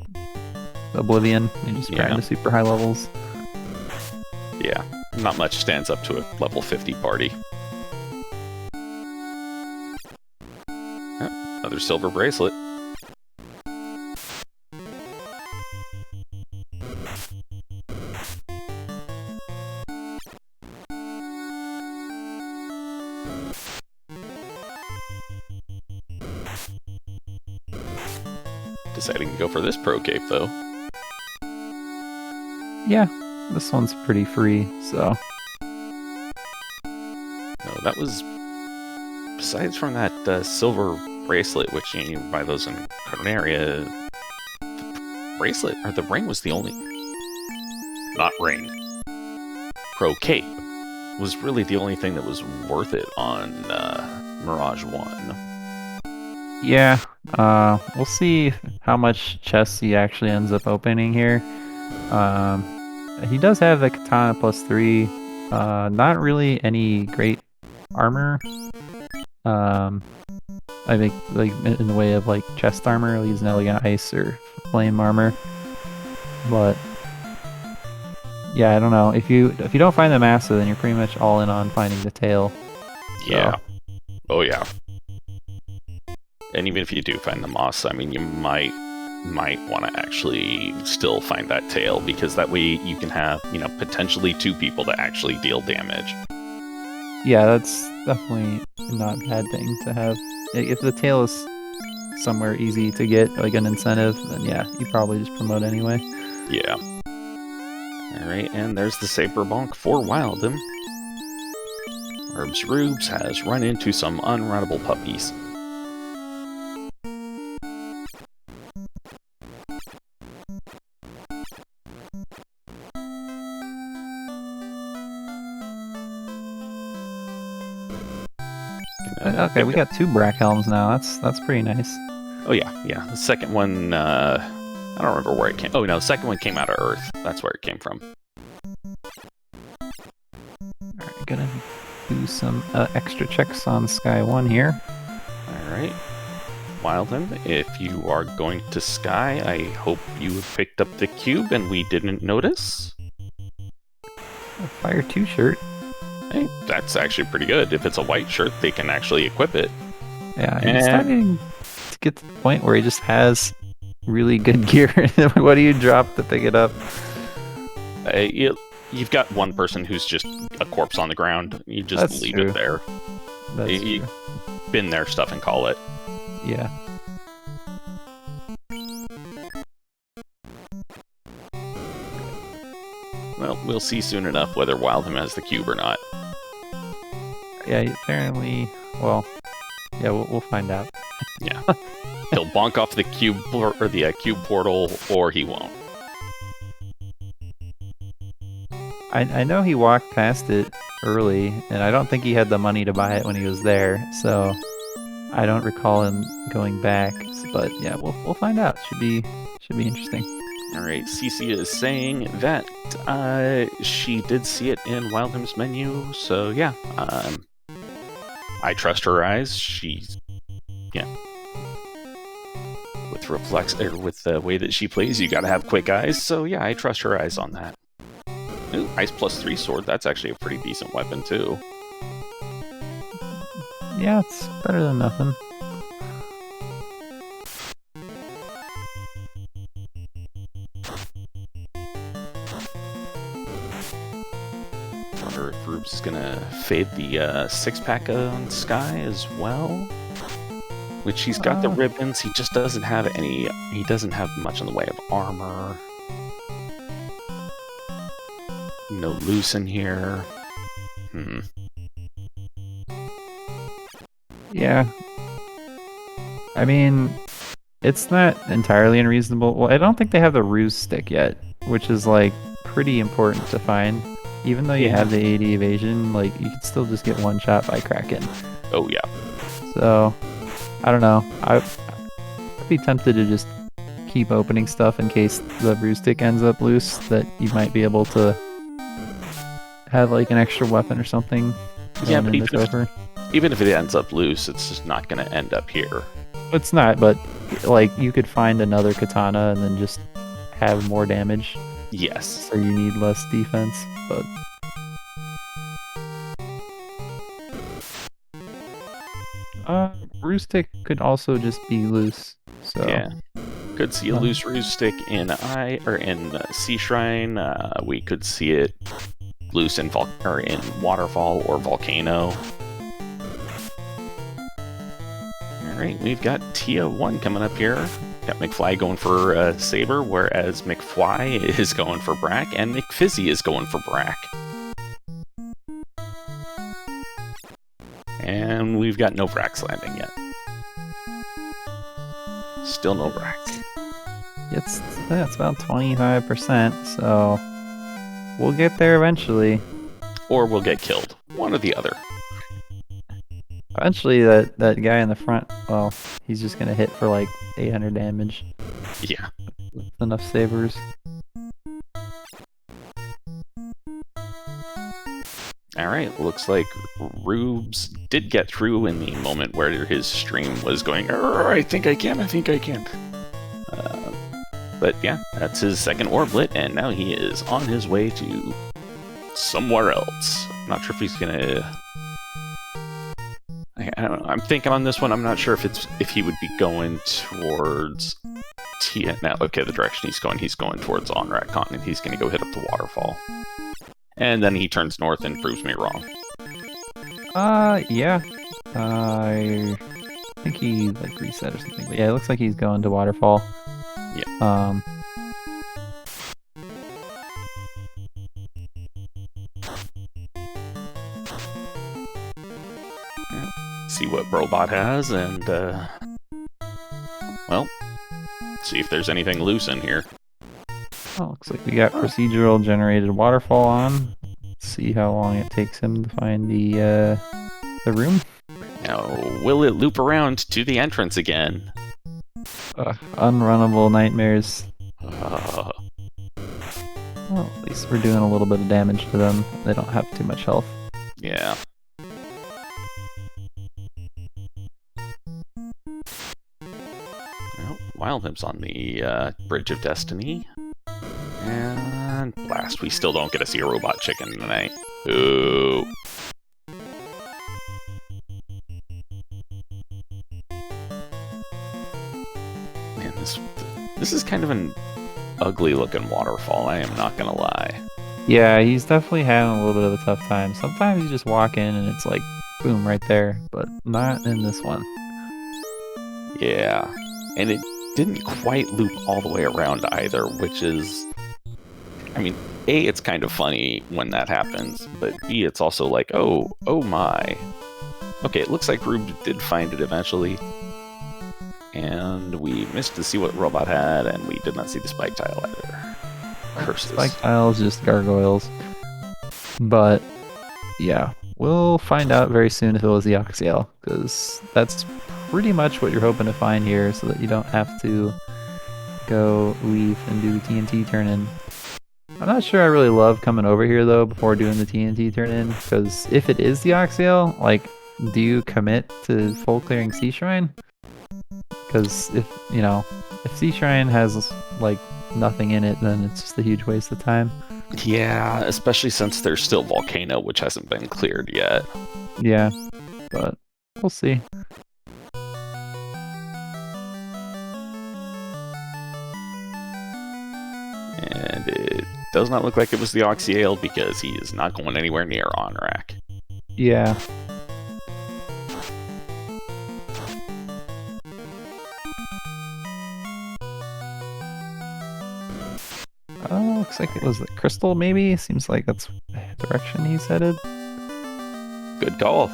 Oblivion and just grind to super high levels. Yeah, not much stands up to a level 50 party. Oh, another silver bracelet. Deciding to go for this pro cape, though. Yeah, this one's pretty free, so. No, that was... Besides from that silver bracelet, which you can buy those in Carnaria, the bracelet, or the ring was the only... Not ring. Pro cape was really the only thing that was worth it on Mirage 1. Yeah, we'll see how much chests he actually ends up opening here. He does have the katana +3. Not really any great armor. I think like in the way of like chest armor, he's an elegant ice or flame armor. But yeah, I don't know. If you don't find the Massa, then you're pretty much all in on finding the tail. Yeah. So. Oh yeah. And even if you do find the moss, I mean, you might want to actually still find that tail, because that way you can have, potentially 2 people to actually deal damage. Yeah, that's definitely not a bad thing to have. If the tail is somewhere easy to get, like an incentive, then yeah, you probably just promote anyway. Yeah. Alright, and there's the Saber Bonk for wildham. Rubes has run into some unrunnable puppies. Okay, we got 2 Brackhelms now. That's pretty nice. Oh yeah. The second one, I don't remember where it came. Oh no, the second one came out of Earth. That's where it came from. Alright, gonna do some extra checks on Sky 1 here. Alright. Wildham, if you are going to Sky, I hope you have picked up the cube and we didn't notice. A Fire 2 shirt. Hey, that's actually pretty good. If it's a white shirt, they can actually equip it. Yeah, he's starting to get to the point where he just has really good gear. What do you drop to pick it up? You've got one person who's just a corpse on the ground. You just That's leave true. it there. You bin their stuff and call it. Yeah. Well, we'll see soon enough whether Wildham has the cube or not. Yeah, apparently. Well, yeah, we'll find out. Yeah. He'll bonk off the cube or the cube portal, or he won't. I know he walked past it early, and I don't think he had the money to buy it when he was there, so I don't recall him going back. But yeah, we'll find out. Should be interesting. Alright, Cece is saying that she did see it in Wildham's menu, so yeah. I trust her eyes. She's with the way that she plays, you gotta have quick eyes, so yeah, I trust her eyes on that. Ooh, Ice +3 sword, that's actually a pretty decent weapon too. Yeah, it's better than nothing. Wonder if Rubes is gonna fade the 6-pack on Sky as well. Which he's got the ribbons, he just doesn't have any. He doesn't have much in the way of armor. No loose in here. Yeah. I mean, it's not entirely unreasonable. Well, I don't think they have the ruse stick yet, which is like pretty important to find. Even though you have the 80 evasion, like you can still just get one shot by Kraken. Oh yeah. So, I don't know. I'd be tempted to just keep opening stuff in case the ruse stick ends up loose, that you might be able to have like an extra weapon or something. Yeah, but even if it ends up loose, it's just not going to end up here. It's not, but like you could find another katana and then just have more damage. Yes. So you need less defense, but ruse stick could also just be loose. So yeah, could see a loose ruse stick in Sea Shrine. We could see it loose in Waterfall or Volcano. All right, we've got Tia 1 coming up here. Got McFly going for Saber, whereas McFly is going for Brack, and McFizzy is going for Brack. And we've got no Bracks landing yet. Still no Bracks. It's about 25%, so we'll get there eventually. Or we'll get killed. One or the other. Eventually, that guy in the front, well, he's just gonna hit for like 800 damage. Yeah. With enough sabers. Alright, looks like Rubes did get through in the moment where his stream was going, I think I can. But yeah, that's his second orblet, and now he is on his way to somewhere else. I'm not sure if he's gonna... I don't know. I'm thinking on this one, I'm not sure if he would be going towards Tia. Now, okay, the direction he's going towards Onrat Continent. He's gonna go hit up the waterfall. And then he turns north and proves me wrong. Yeah. I think he like reset or something. But yeah, it looks like he's going to waterfall. Yeah. see what Robot has, and, well, see if there's anything loose in here. Oh, looks like we got procedural generated waterfall on. Let's see how long it takes him to find the room. Now, will it loop around to the entrance again? Unrunnable nightmares. Uh, Well, at least we're doing a little bit of damage to them. They don't have too much health. yeah. Well, Wildham's on the Bridge of Destiny. And blast, we still don't get to see a robot chicken tonight. Ooh. Man, this is kind of an ugly looking waterfall, I am not gonna lie. Yeah, he's definitely having a little bit of a tough time. Sometimes you just walk in and it's like, boom, right there. But not in this one. Yeah. And it didn't quite loop all the way around either, which is... I mean, A, it's kind of funny when that happens, but B, it's also like, oh my. Okay, it looks like Rube did find it eventually. And we missed to see what Robot had, and we did not see the spike tile either. Curses. Spike tiles, just gargoyles. But, yeah, we'll find out very soon if it was the Oxyale, because that's pretty much what you're hoping to find here, so that you don't have to go leave and do the TNT turn-in. I'm not sure I really love coming over here, though, before doing the TNT turn-in, because if it is the Oxyale, like, do you commit to full clearing Sea Shrine? Because if Sea Shrine has, like, nothing in it, then it's just a huge waste of time. Yeah, especially since there's still Volcano, which hasn't been cleared yet. Yeah, but we'll see. And it does not look like it was the Oxyale because he is not going anywhere near Onrak. Yeah. Oh, looks like it was the crystal, maybe? Seems like that's the direction he's headed. Good call.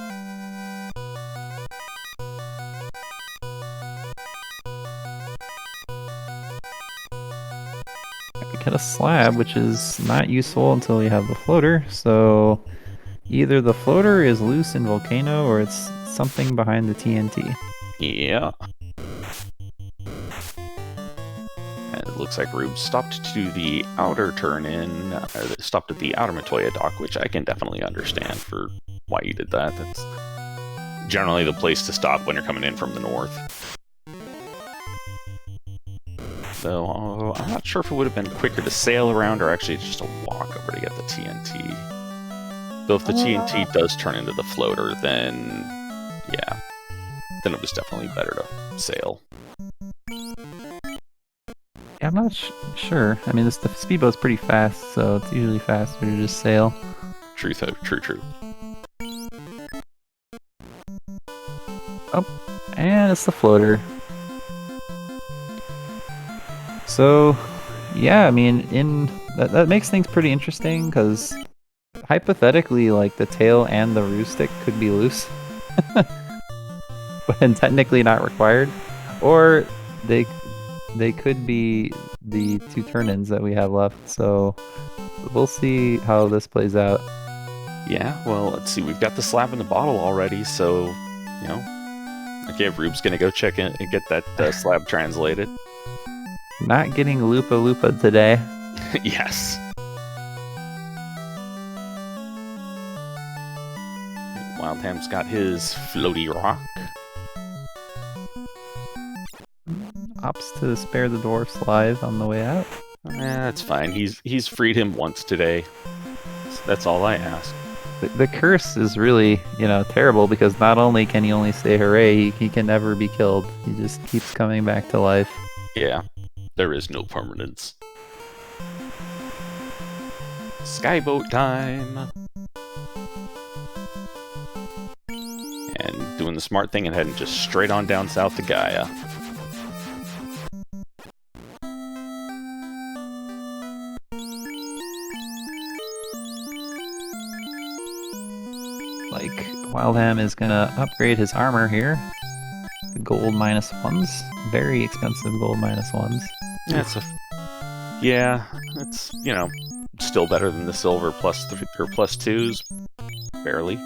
We get a slab, which is not useful until we have the floater, so either the floater is loose in Volcano or it's something behind the TNT. Yeah. And it looks like Rube stopped to the outer turn-in, stopped at the outer Matoya dock, which I can definitely understand for why you did that. That's generally the place to stop when you're coming in from the north. Though I'm not sure if it would have been quicker to sail around or actually just a walk over to get the TNT. Though if the TNT does turn into the floater, then yeah, then it was definitely better to sail. Yeah, I'm not sure. I mean, the speedboat's pretty fast, so it's usually faster to just sail. True. Oh, and it's the floater. So, yeah, I mean, that makes things pretty interesting, because hypothetically, like, the tail and the roo stick could be loose. And technically not required. Or they could be the two turn-ins that we have left, so we'll see how this plays out. Yeah, well, let's see. We've got the slab in the bottle already, so, you know, okay, Rube's gonna go check in and get that slab translated. Not getting Lupa today. Yes. Wildham's got his floaty rock. Opts to spare the dwarfs alive on the way out. That's fine. He's freed him once today. So that's all I ask. The curse is really, terrible, because not only can he only say hooray, he can never be killed. He just keeps coming back to life. Yeah, there is no permanence. Skyboat time! And doing the smart thing and heading just straight on down south to Gaia. Wildham is gonna upgrade his armor here. The gold -1s. Very expensive gold -1s. Yeah, it's, you know, still better than the silver +3 or +2s. Barely.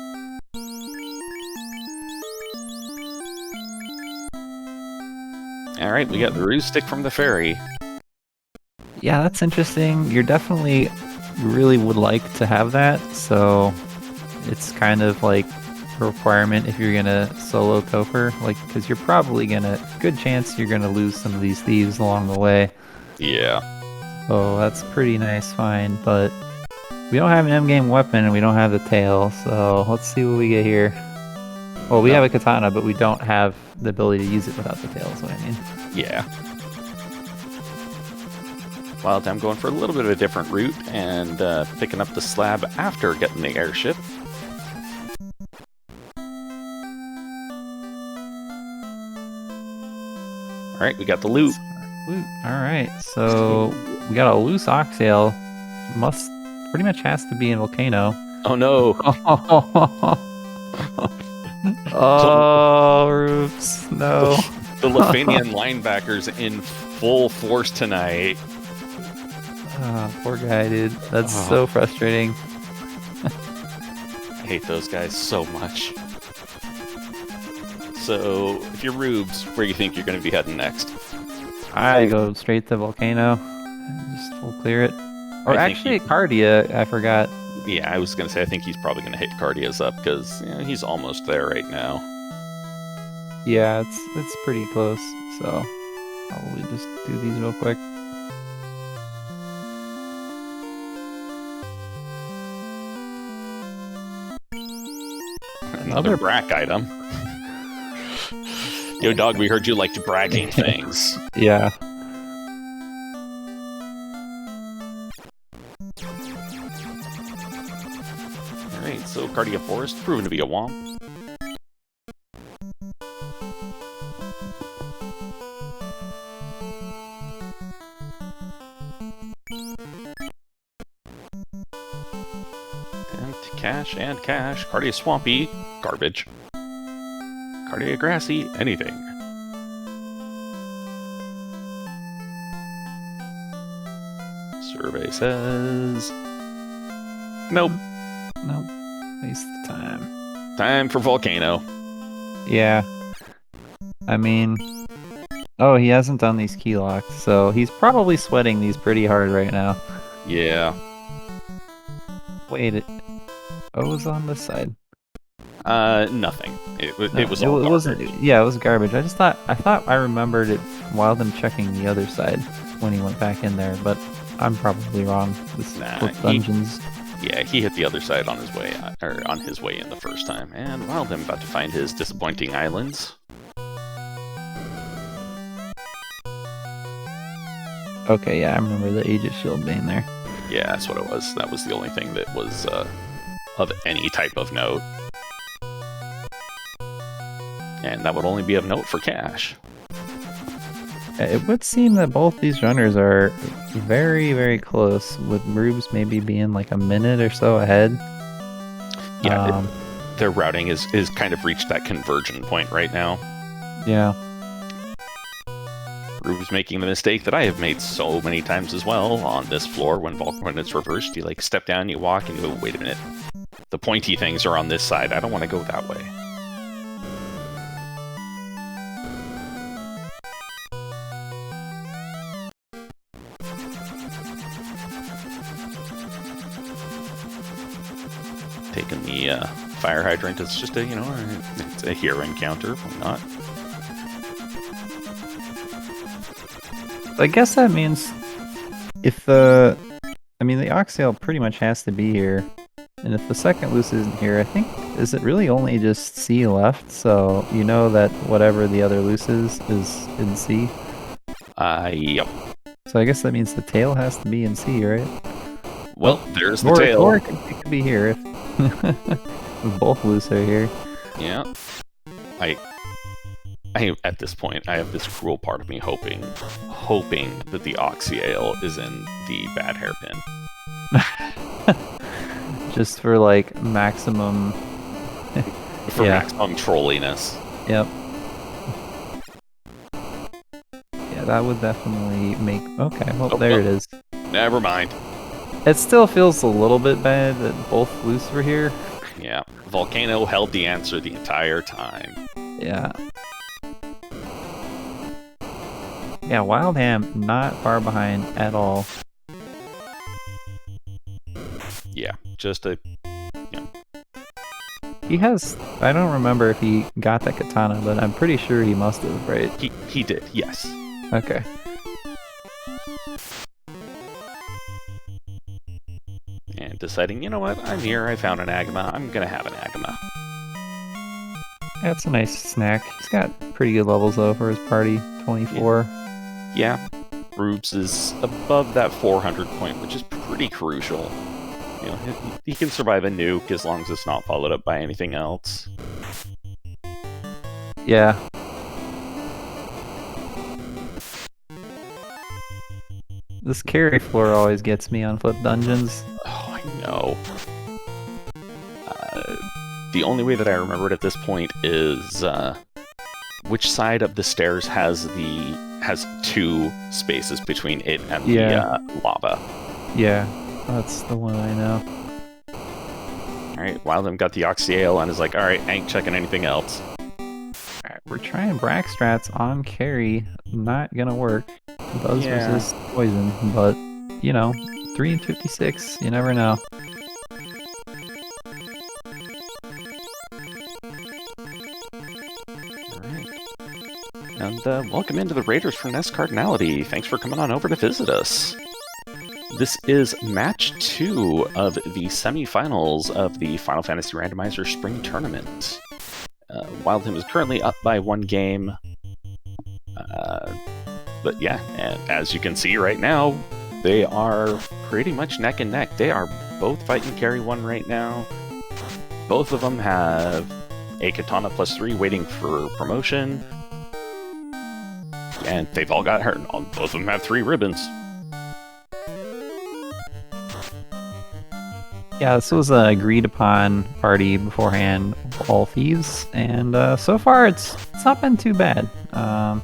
Alright, we got the ruse stick from the fairy. Yeah, that's interesting. You're definitely really would like to have that, so it's kind of like a requirement if you're gonna solo Topher, like, because you're probably good chance you're gonna lose some of these thieves along the way. Yeah. So that's pretty nice find, but we don't have an M-game weapon and we don't have the tail, so let's see what we get here. Well, we have a katana, but we don't have the ability to use it without the tail, is what I mean. Yeah. Wild, I'm going for a little bit of a different route and picking up the slab after getting the airship. Alright, we got the loot. Alright, so we got a loose oxtail. Pretty much has to be in Volcano. Oh no! Oh, Rubes, no. The Lithuanian linebackers in full force tonight. Poor guy, dude. That's so frustrating. I hate those guys so much. So, if you're Rubes, where do you think you're going to be heading next? I go straight to Volcano. Just full clear it. Or actually, Cardia, I forgot. Yeah, I was going to say, I think he's probably going to hit Cardia's up, because he's almost there right now. Yeah, it's pretty close, so probably just do these real quick. Another brack item. Yo, dog, we heard you liked bragging things. Yeah. Alright, so Cardia Forest, proven to be a womp. Cash and cash. Cardia Swampy, garbage. Cardia Grassy, anything. Survey says... Nope. Nope. Waste of time. Time for Volcano. Yeah. I mean... Oh, he hasn't done these key locks, so he's probably sweating these pretty hard right now. Yeah. Wait, it was on this side. Nothing. It was all it wasn't. Yeah, it was garbage. I thought I remembered it while them checking the other side when he went back in there, but I'm probably wrong. Dungeons. He hit the other side on his way, on his way in the first time. And Wildham about to find his disappointing islands. Okay, yeah, I remember the Aegis Shield being there. Yeah, that's what it was. That was the only thing that was of any type of note. And that would only be of note for cash. It would seem that both these runners are very, very close, with Rubes maybe being like a minute or so ahead. Yeah, their routing is kind of reached that conversion point right now. Yeah. Rubes making the mistake that I have made so many times as well on this floor when it's reversed. You like step down, you walk, and you go, wait a minute. The pointy things are on this side. I don't want to go that way. Taking the fire hydrant, it's just a, it's a hero encounter. Why not? I guess that means if the oxtail pretty much has to be here, and if the second loose isn't here, I think, is it really only just C left? So you know that whatever the other loose is in C? Yep. So I guess that means the tail has to be in C, right? Well, there's the tail. Or it could be here if both loose are here. Yeah. I at this point, I have this cruel part of me hoping that the oxyale is in the bad hairpin. Just for like maximum For Yeah. maximum trolliness. Yep. Yeah, that would definitely make... Okay, well, there it is. Never mind. It still feels a little bit bad that both loose were here. Yeah, Volcano held the answer the entire time. Yeah. Yeah, Wildham not far behind at all. Yeah, just a... He has... I don't remember if he got that katana, but I'm pretty sure he must have, right? He did, yes. Okay. And deciding, you know what, I'm here, I found an Agama, I'm gonna have an Agama. That's a nice snack. He's got pretty good levels though for his party. 24. Yeah, Rubes is above that 400 point, which is pretty crucial. You know, he can survive a nuke as long as it's not followed up by anything else. Yeah. This carry floor always gets me on flip dungeons. Oh, I know. The only way that I remember it at this point is which side of the stairs has two spaces between it and the lava. Yeah, that's the one I know. Alright, Wildham got the Oxyale and is like, alright, I ain't checking anything else. Alright, we're trying Brack strats on carry. Not gonna work. It does resist poison, but, you know, 3 and 56, you never know. Alright. And welcome into the Raiders for Nest Cardinality. Thanks for coming on over to visit us. This is match 2 of the semifinals of the Final Fantasy Randomizer Spring Tournament. Wildham is currently up by 1 game. But yeah, and as you can see right now, they are pretty much neck and neck. They are both fighting carry 1 right now. Both of them have a Katana +3 waiting for promotion. And they've all got hurt. Both of them have 3 ribbons. Yeah, this was an agreed upon party beforehand, all thieves, and so far it's not been too bad. I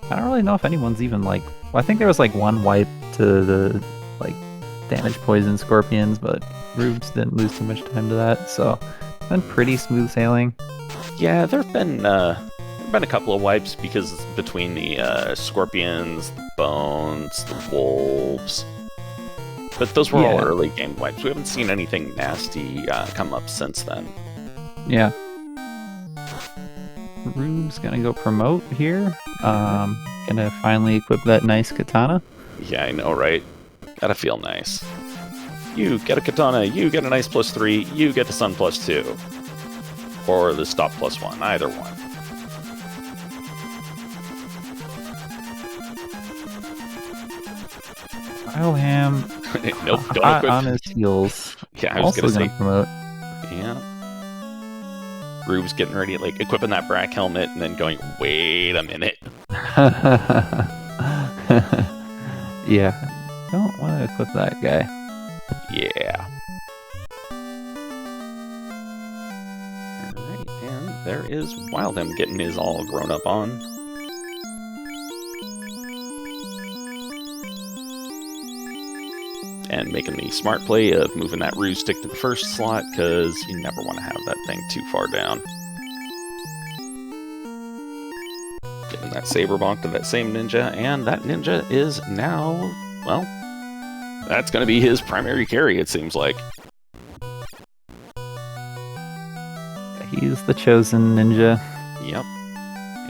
don't really know if anyone's even like... Well, I think there was like 1 wipe to the like damage poison scorpions, but Rubes didn't lose too much time to that, so it's been pretty smooth sailing. Yeah, there've been a couple of wipes because between the scorpions, the bones, the wolves. But those were all early game wipes. We haven't seen anything nasty come up since then. Yeah. Rubes gonna go promote here. Gonna finally equip that nice katana. Yeah, I know, right? Gotta feel nice. You get a katana, you get a nice +3, you get the sun +2. Or the stop +1, either one. Wildham. Nope, don't hot equip. on his heels. Yeah, I was also gonna say. Promote. Yeah. Rubes getting ready, like equipping that Brack helmet, and then going, wait a minute. Yeah, don't want to equip that guy. Yeah. Alright, and there is Wildham getting his all grown up on. And making the smart play of moving that ruse stick to the first slot, because you never want to have that thing too far down. Giving that saber bonk to that same ninja, and that ninja is now, well, that's going to be his primary carry, it seems like. He's the chosen ninja. Yep.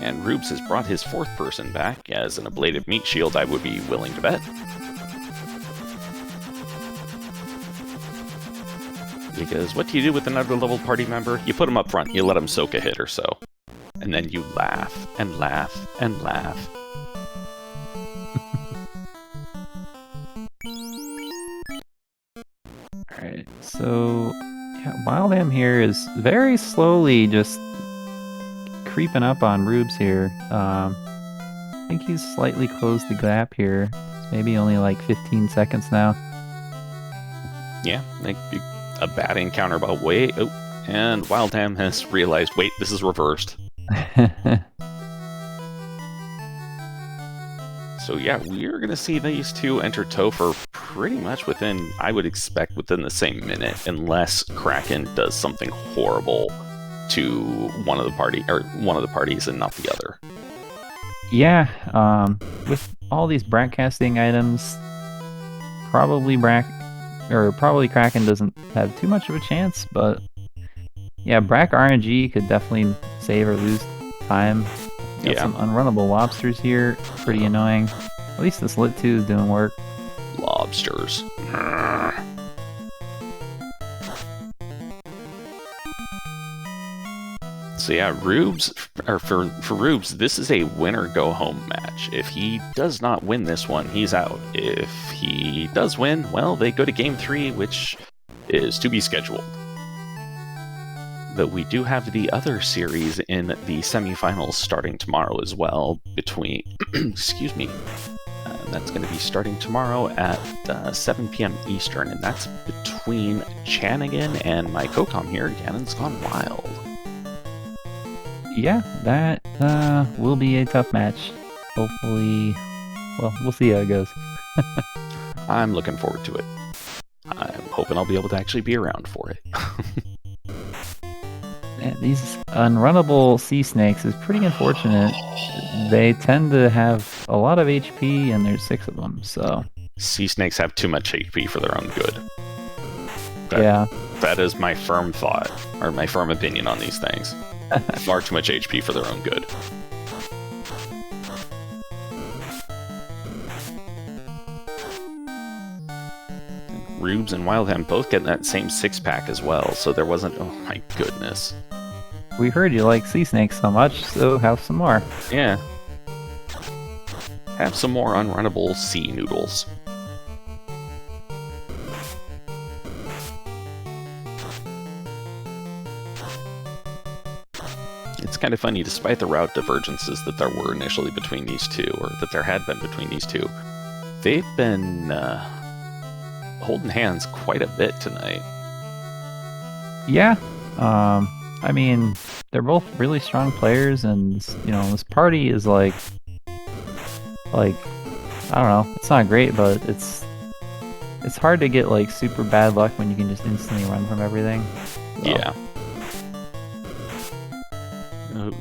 And Rubes has brought his 4th person back as an ablative meat shield, I would be willing to bet. Because what do you do with another level party member? You put him up front, you let him soak a hit or so. And then you laugh, and laugh, and laugh. Alright, so... Yeah, Wildham here is very slowly just creeping up on Rubes here. I think he's slightly closed the gap here. It's maybe only like 15 seconds now. Yeah, like a bad encounter, but wait. Oh, And Wildham has realized, wait, this is reversed. So yeah, we're going to see these two enter Topher pretty much within, I would expect, within the same minute, unless Kraken does something horrible to one of the parties and not the other. Yeah, with all these broadcasting items, probably Kraken doesn't have too much of a chance, but yeah, Brack RNG could definitely save or lose time. Got some unrunnable lobsters here, pretty annoying. At least this Lit 2 is doing work. Lobsters. So yeah, for Rubes, this is a winner-go-home match. If he does not win this one, he's out. If he does win, well, they go to Game 3, which is to be scheduled. But we do have the other series in the semifinals starting tomorrow as well, between, excuse me, that's going to be starting tomorrow at 7 p.m. Eastern, and that's between Chanigan and my co-com here, Gannon's Gone Wild. Yeah, that will be a tough match. Hopefully, well, we'll see how it goes. I'm looking forward to it. I'm hoping I'll be able to actually be around for it. Man, these unrunnable sea snakes is pretty unfortunate. They tend to have a lot of HP, and there's 6 of them, so... Sea snakes have too much HP for their own good. Yeah. That is my firm thought, or my firm opinion on these things. Far too much HP for their own good. Rubes and Wildham both getting that same 6-pack as well, so there wasn't... Oh my goodness. We heard you like sea snakes so much, so have some more. Yeah. Have some more unrunnable sea noodles. It's kind of funny, despite the route divergences that there were initially between these two, or that there had been between these two, they've been holding hands quite a bit tonight. Yeah, I mean, they're both really strong players, and you know, this party is like I don't know, it's not great, but it's hard to get like super bad luck when you can just instantly run from everything. So. Yeah.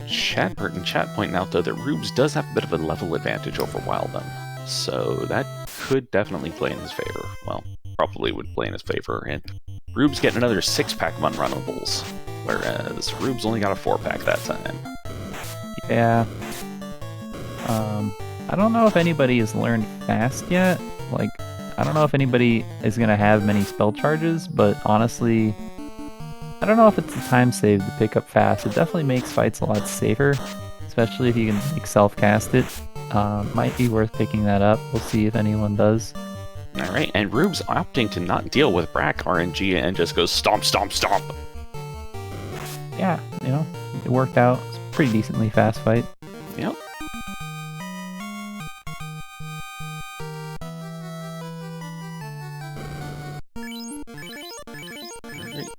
Chadbert and Chat pointing out, though, that Rubes does have a bit of a level advantage over Wildham, so that could definitely play in his favor. Well, probably would play in his favor, and Rubes getting another 6-pack of unrunnables, whereas Rubes only got a 4-pack that time. Yeah. I don't know if anybody has learned fast yet. Like, I don't know if anybody is going to have many spell charges, but honestly... I don't know if it's a time save to pick up fast. It definitely makes fights a lot safer, especially if you can like self-cast it. Might be worth picking that up. We'll see if anyone does. Alright, and Rubes opting to not deal with Brack RNG and just goes stomp, stomp, stomp. Yeah, you know, it worked out. It's a pretty decently fast fight. Yep.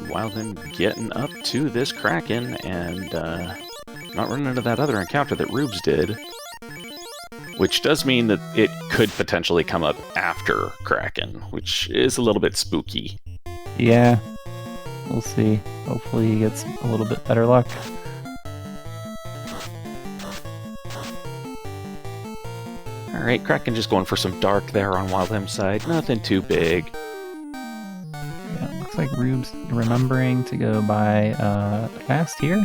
Wildham getting up to this Kraken and not running into that other encounter that Rubes did, which does mean that it could potentially come up after Kraken, which is a little bit spooky. Yeah, we'll see. Hopefully he gets a little bit better luck. Alright, Kraken just going for some dark there on Wildham's side. Nothing too big. Looks like Rubes remembering to go by fast here.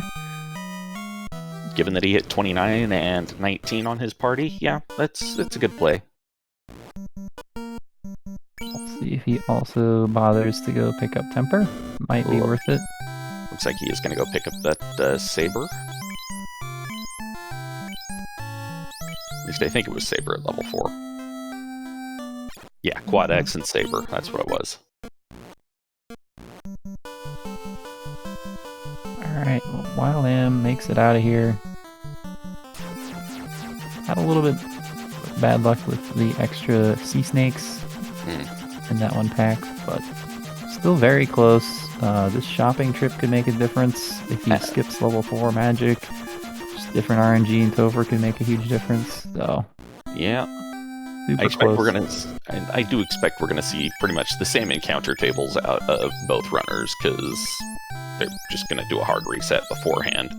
Given that he hit 29 and 19 on his party, yeah, that's a good play. Let's see if he also bothers to go pick up Temper. Might be worth it. Looks like he is going to go pick up that Saber. At least I think it was Saber at level 4. Yeah, Quad X and Saber, that's what it was. Alright, well, Wildham makes it out of here. Had a little bit bad luck with the extra sea snakes in that one pack, but still very close. This shopping trip could make a difference if he skips level 4 magic. Just different RNG and Topher could make a huge difference. So yeah, super close. I do expect we're gonna see pretty much the same encounter tables out of both runners because they're just gonna do a hard reset beforehand.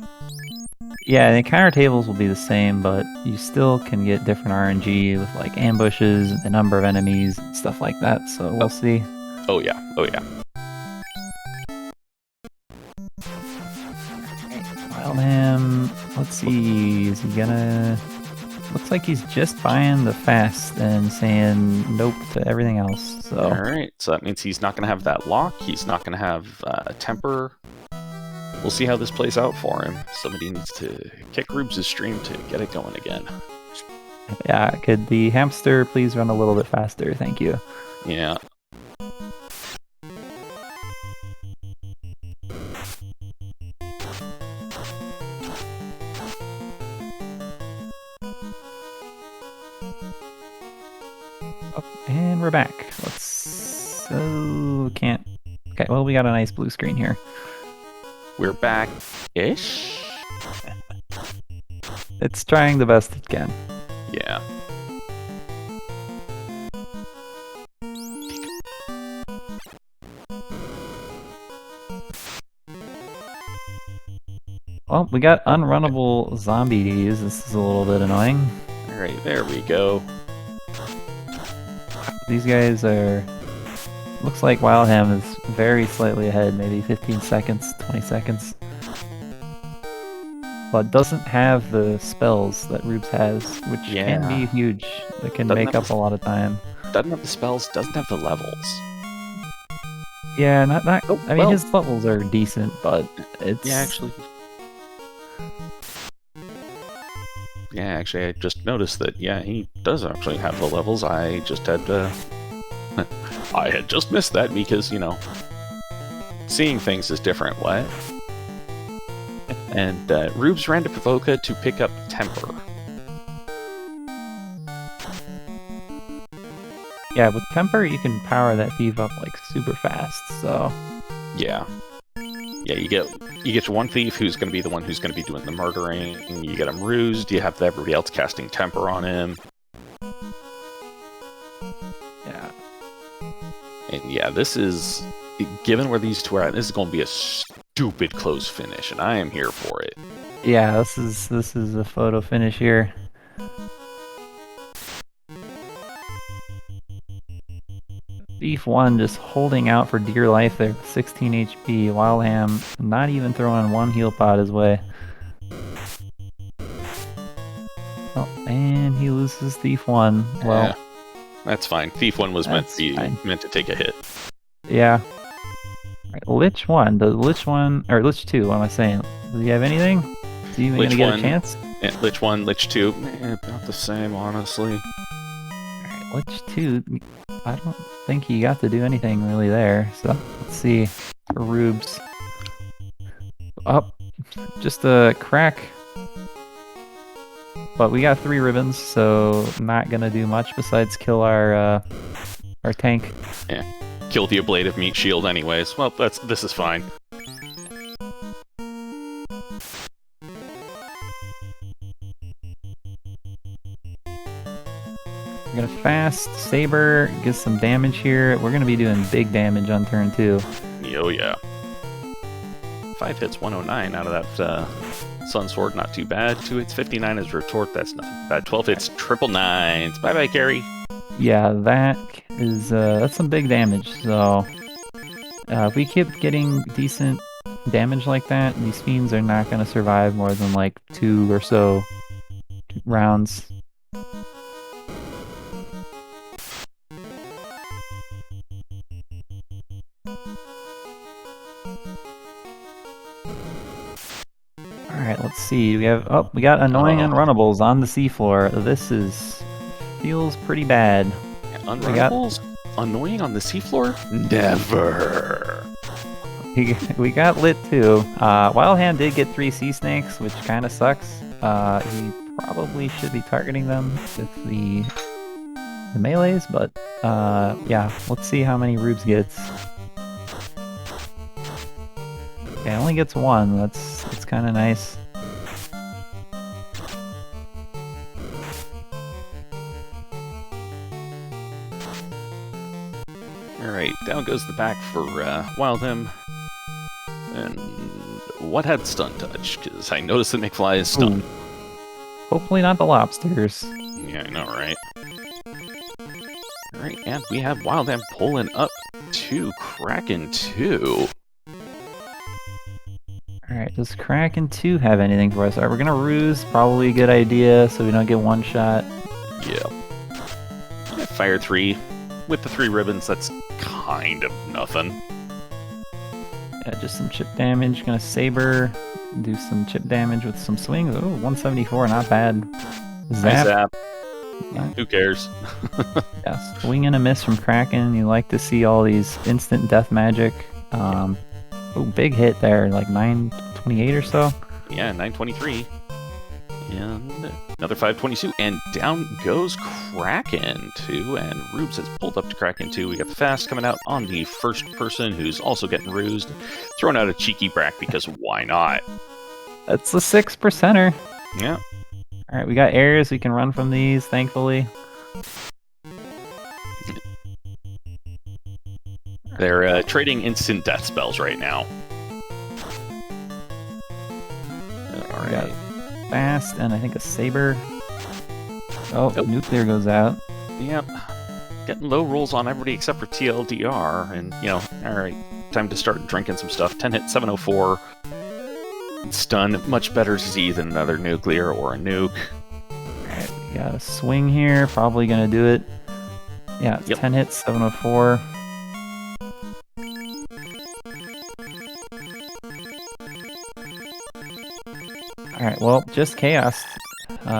Yeah, the encounter tables will be the same, but you still can get different RNG with like ambushes, the number of enemies, and stuff like that. So we'll see. Oh yeah, oh yeah. Wildham, let's see, is he gonna... Looks like he's just buying the fast and saying nope to everything else, so... Alright, so that means he's not gonna have that lock, he's not gonna have temper. We'll see how this plays out for him. Somebody needs to kick Rubes' stream to get it going again. Yeah, could the hamster please run a little bit faster? Thank you. Yeah. Oh, and we're back. Let's... Oh, can't... Okay, well, we got a nice blue screen here. We're back-ish? It's trying the best it can. Yeah. Well, we got unrunnable zombie to use. This is a little bit annoying. Alright, there we go. These guys are... Looks like Wildham is very slightly ahead, maybe 15 seconds, 20 seconds. But doesn't have the spells that Rubes has, which can be huge. It can make up a lot of time. Doesn't have the spells, doesn't have the levels. Yeah, not I mean, his levels are decent, but it's... Yeah, actually... Yeah, actually, I just noticed that, yeah, he does actually have the levels. I just had to... I had just missed that because, you know, seeing things is different. What? And Rubes ran to Provoca to pick up Temper. Yeah, with Temper, you can power that thief up, like, super fast, so... Yeah. Yeah, you get your one thief who's going to be the one who's going to be doing the murdering. You get him rused. You have everybody else casting Temper on him. Yeah. And yeah, this is, given where these two are at, this is going to be a stupid close finish, and I am here for it. Yeah, this is a photo finish here. Thief 1 just holding out for dear life there, 16 HP. Wildham not even throwing one heal pod his way. Oh, and he loses Thief 1. Well, yeah, that's fine. Thief 1 was meant to take a hit. Yeah. Right, Lich 1. The Lich 1 or Lich 2, what am I saying? Does he have anything? Is he even gonna get a chance? Lich 1, Lich 2, about the same, honestly. Alright, Lich 2, I don't think he got to do anything really there, so let's see for Rubes. Oh, just a crack. But we got 3 ribbons, so not gonna do much besides kill our tank. Yeah, kill the ablative meat shield anyways. Well, this is fine. We're gonna fast Saber, get some damage here. We're gonna be doing big damage on turn 2. Oh yeah. 5 hits, 109 out of that Sun Sword, not too bad. 2 hits, 59 as retort, that's nothing bad. 12 hits, triple nines. Bye bye, Carrie. Yeah, that is that's some big damage. So if we keep getting decent damage like that, these fiends are not gonna survive more than like 2 or so rounds. Alright, let's see. We got annoying unrunnables on the seafloor. This feels pretty bad. Unrunnables? Annoying on the seafloor? Never! We got lit too. Wildham did get 3 sea snakes, which kind of sucks. He probably should be targeting them with the melees, but yeah, let's see how many Rubes gets. Okay, only gets one. That's kind of nice. Alright, down goes the back for Wildham. And what had stun touch? Because I noticed that McFly is stunned. Ooh. Hopefully not the lobsters. Yeah, I know, right? Alright, and we have Wildham pulling up to Kraken 2. Alright, does Kraken 2 have anything for us? Alright, we're gonna ruse. Probably a good idea so we don't get one shot. Yeah. Fire 3. With the 3 ribbons, that's kind of nothing. Yeah, just some chip damage. Gonna saber. Do some chip damage with some swings. Oh, 174, not bad. Zap. Zap. Yeah. Who cares? Yeah, swing and a miss from Kraken. You like to see all these instant death magic. Oh, big hit there, like 928 or so. Yeah, 923. And another 522. And down goes Kraken 2. And Rubes has pulled up to Kraken 2. We got the fast coming out on the first person who's also getting rused. Throwing out a cheeky brack because why not? That's the 6%er. Yeah. Alright, we got airs. We can run from these, thankfully. They're trading instant death spells right now. Alright. Fast, and I think a saber. Oh, nuclear goes out. Yep. Getting low rolls on everybody except for TLDR. And, you know, alright, time to start drinking some stuff. 10 hit, 704. Stun, much better Z than another nuclear or a nuke. Alright, we got a swing here. Probably gonna do it. Yeah, it's 10 hits, 704. Alright, well, just Chaos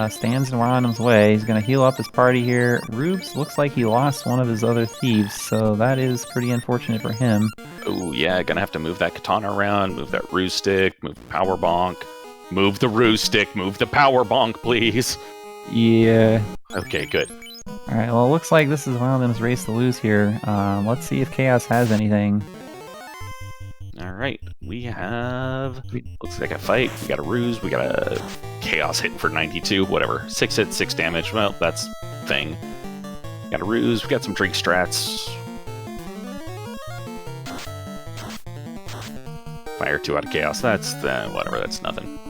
stands in Wildham's way. He's going to heal up his party here. Rubes looks like he lost one of his other thieves, so that is pretty unfortunate for him. Oh, yeah, gonna have to move that katana around, move that ruse stick, move the power bonk. Move the ruse stick, move the power bonk, please. Yeah. Okay, good. Alright, well, it looks like this is Wildham's race to lose here. Let's see if Chaos has anything. Alright, we have... Looks like a fight, we got a ruse, we got a chaos hitting for 92, whatever. 6 hits, 6 damage, well, that's thing. Got a ruse, we got some drink strats. Fire 2 out of chaos, that's whatever, that's nothing.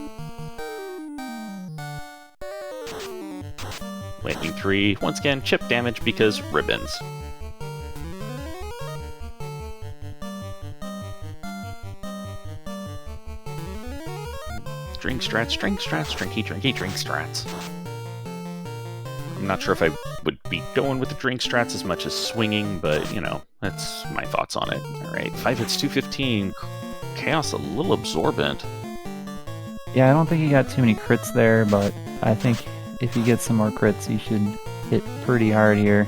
Lightning 3, once again, chip damage because ribbons. Drink strats, drinky, drink strats. I'm not sure if I would be going with the drink strats as much as swinging, but, you know, that's my thoughts on it. Alright, 5 hits, 215. Chaos a little absorbent. Yeah, I don't think he got too many crits there, but I think if he gets some more crits, he should hit pretty hard here.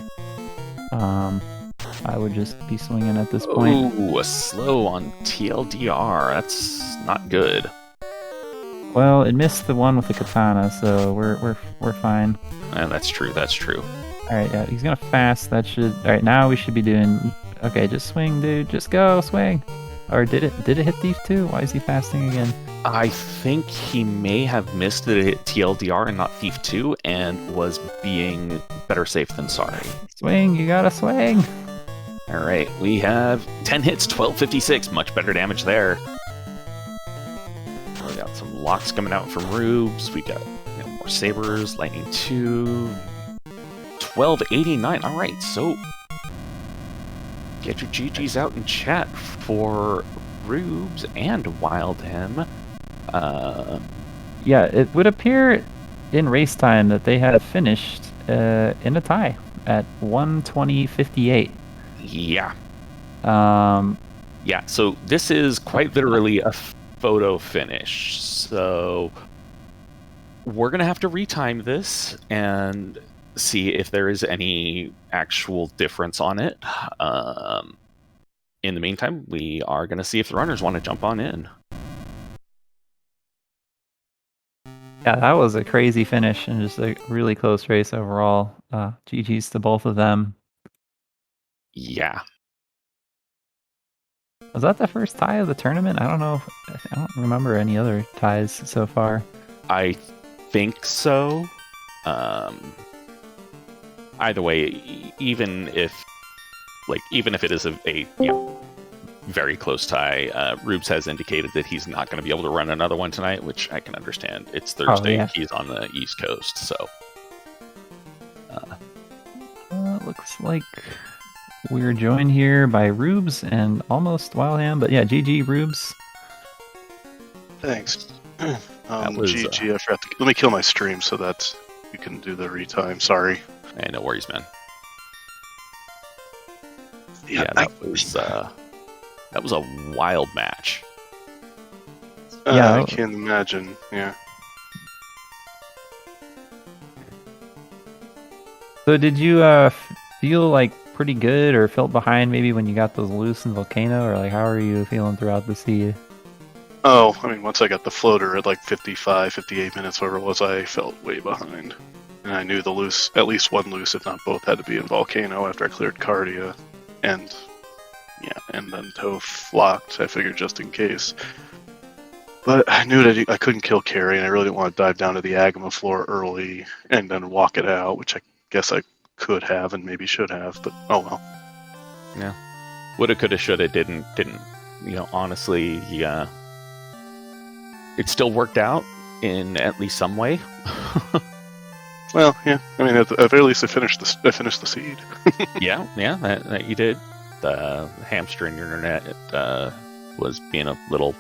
I would just be swinging at this point. Ooh, a slow on TLDR. That's not good. Well, it missed the one with the katana, so we're fine. That's true, that's true. Alright, yeah, he's gonna fast. That should... Alright, now we should be doing... Okay, just swing, dude. Just go, swing. Or did it hit Thief too? Why is he fasting again? I think he may have missed that it hit TLDR and not Thief 2 and was being better safe than sorry. Swing, you gotta swing! Alright, we have 10 hits, 1256. Much better damage there. We got some locks coming out from Rubes. We got more sabers, lightning 2. 1289. Alright, so get your GGs out in chat for Rubes and Wildham. Yeah, it would appear in race time that they had finished in a tie at 1:20:58. Yeah. Yeah, so this is quite literally a photo finish. So we're going to have to retime this and see if there is any actual difference on it. In the meantime, we are going to see if the runners want to jump on in. Yeah, that was a crazy finish and just a really close race overall. GG's to both of them. Yeah. Was that the first tie of the tournament? I don't know. I don't remember any other ties so far. I think so. Either way, even if it is a very close tie, Rubes has indicated that he's not going to be able to run another one tonight, which I can understand. It's Thursday. Yeah. He's on the East Coast, so. Looks like we're joined here by Rubes and almost wildham, but yeah, GG Rubes. Thanks. was, GG, I forgot to... Let me kill my stream so that you can do the retime. Sorry. Hey, no worries, man. Yeah, that was a wild match. I can't imagine. Yeah. So did you feel like pretty good or felt behind maybe when you got those loose in Volcano, or like how are you feeling throughout the seed? Oh, I mean, once I got the floater at like 55, 58 minutes, whatever it was, I felt way behind. And I knew the loose, at least one loose, if not both, had to be in Volcano after I cleared Cardia. And then Toph locked, I figured just in case. But I knew that I couldn't kill Carrie, and I really didn't want to dive down to the Agama floor early and then walk it out, which I guess I could have and maybe should have, but oh well. Yeah. Woulda, coulda, shoulda, didn't. Honestly, it still worked out in at least some way. Well, yeah. I mean, at the very least, I finished the seed. yeah, that you did. The hamster in your internet was being a little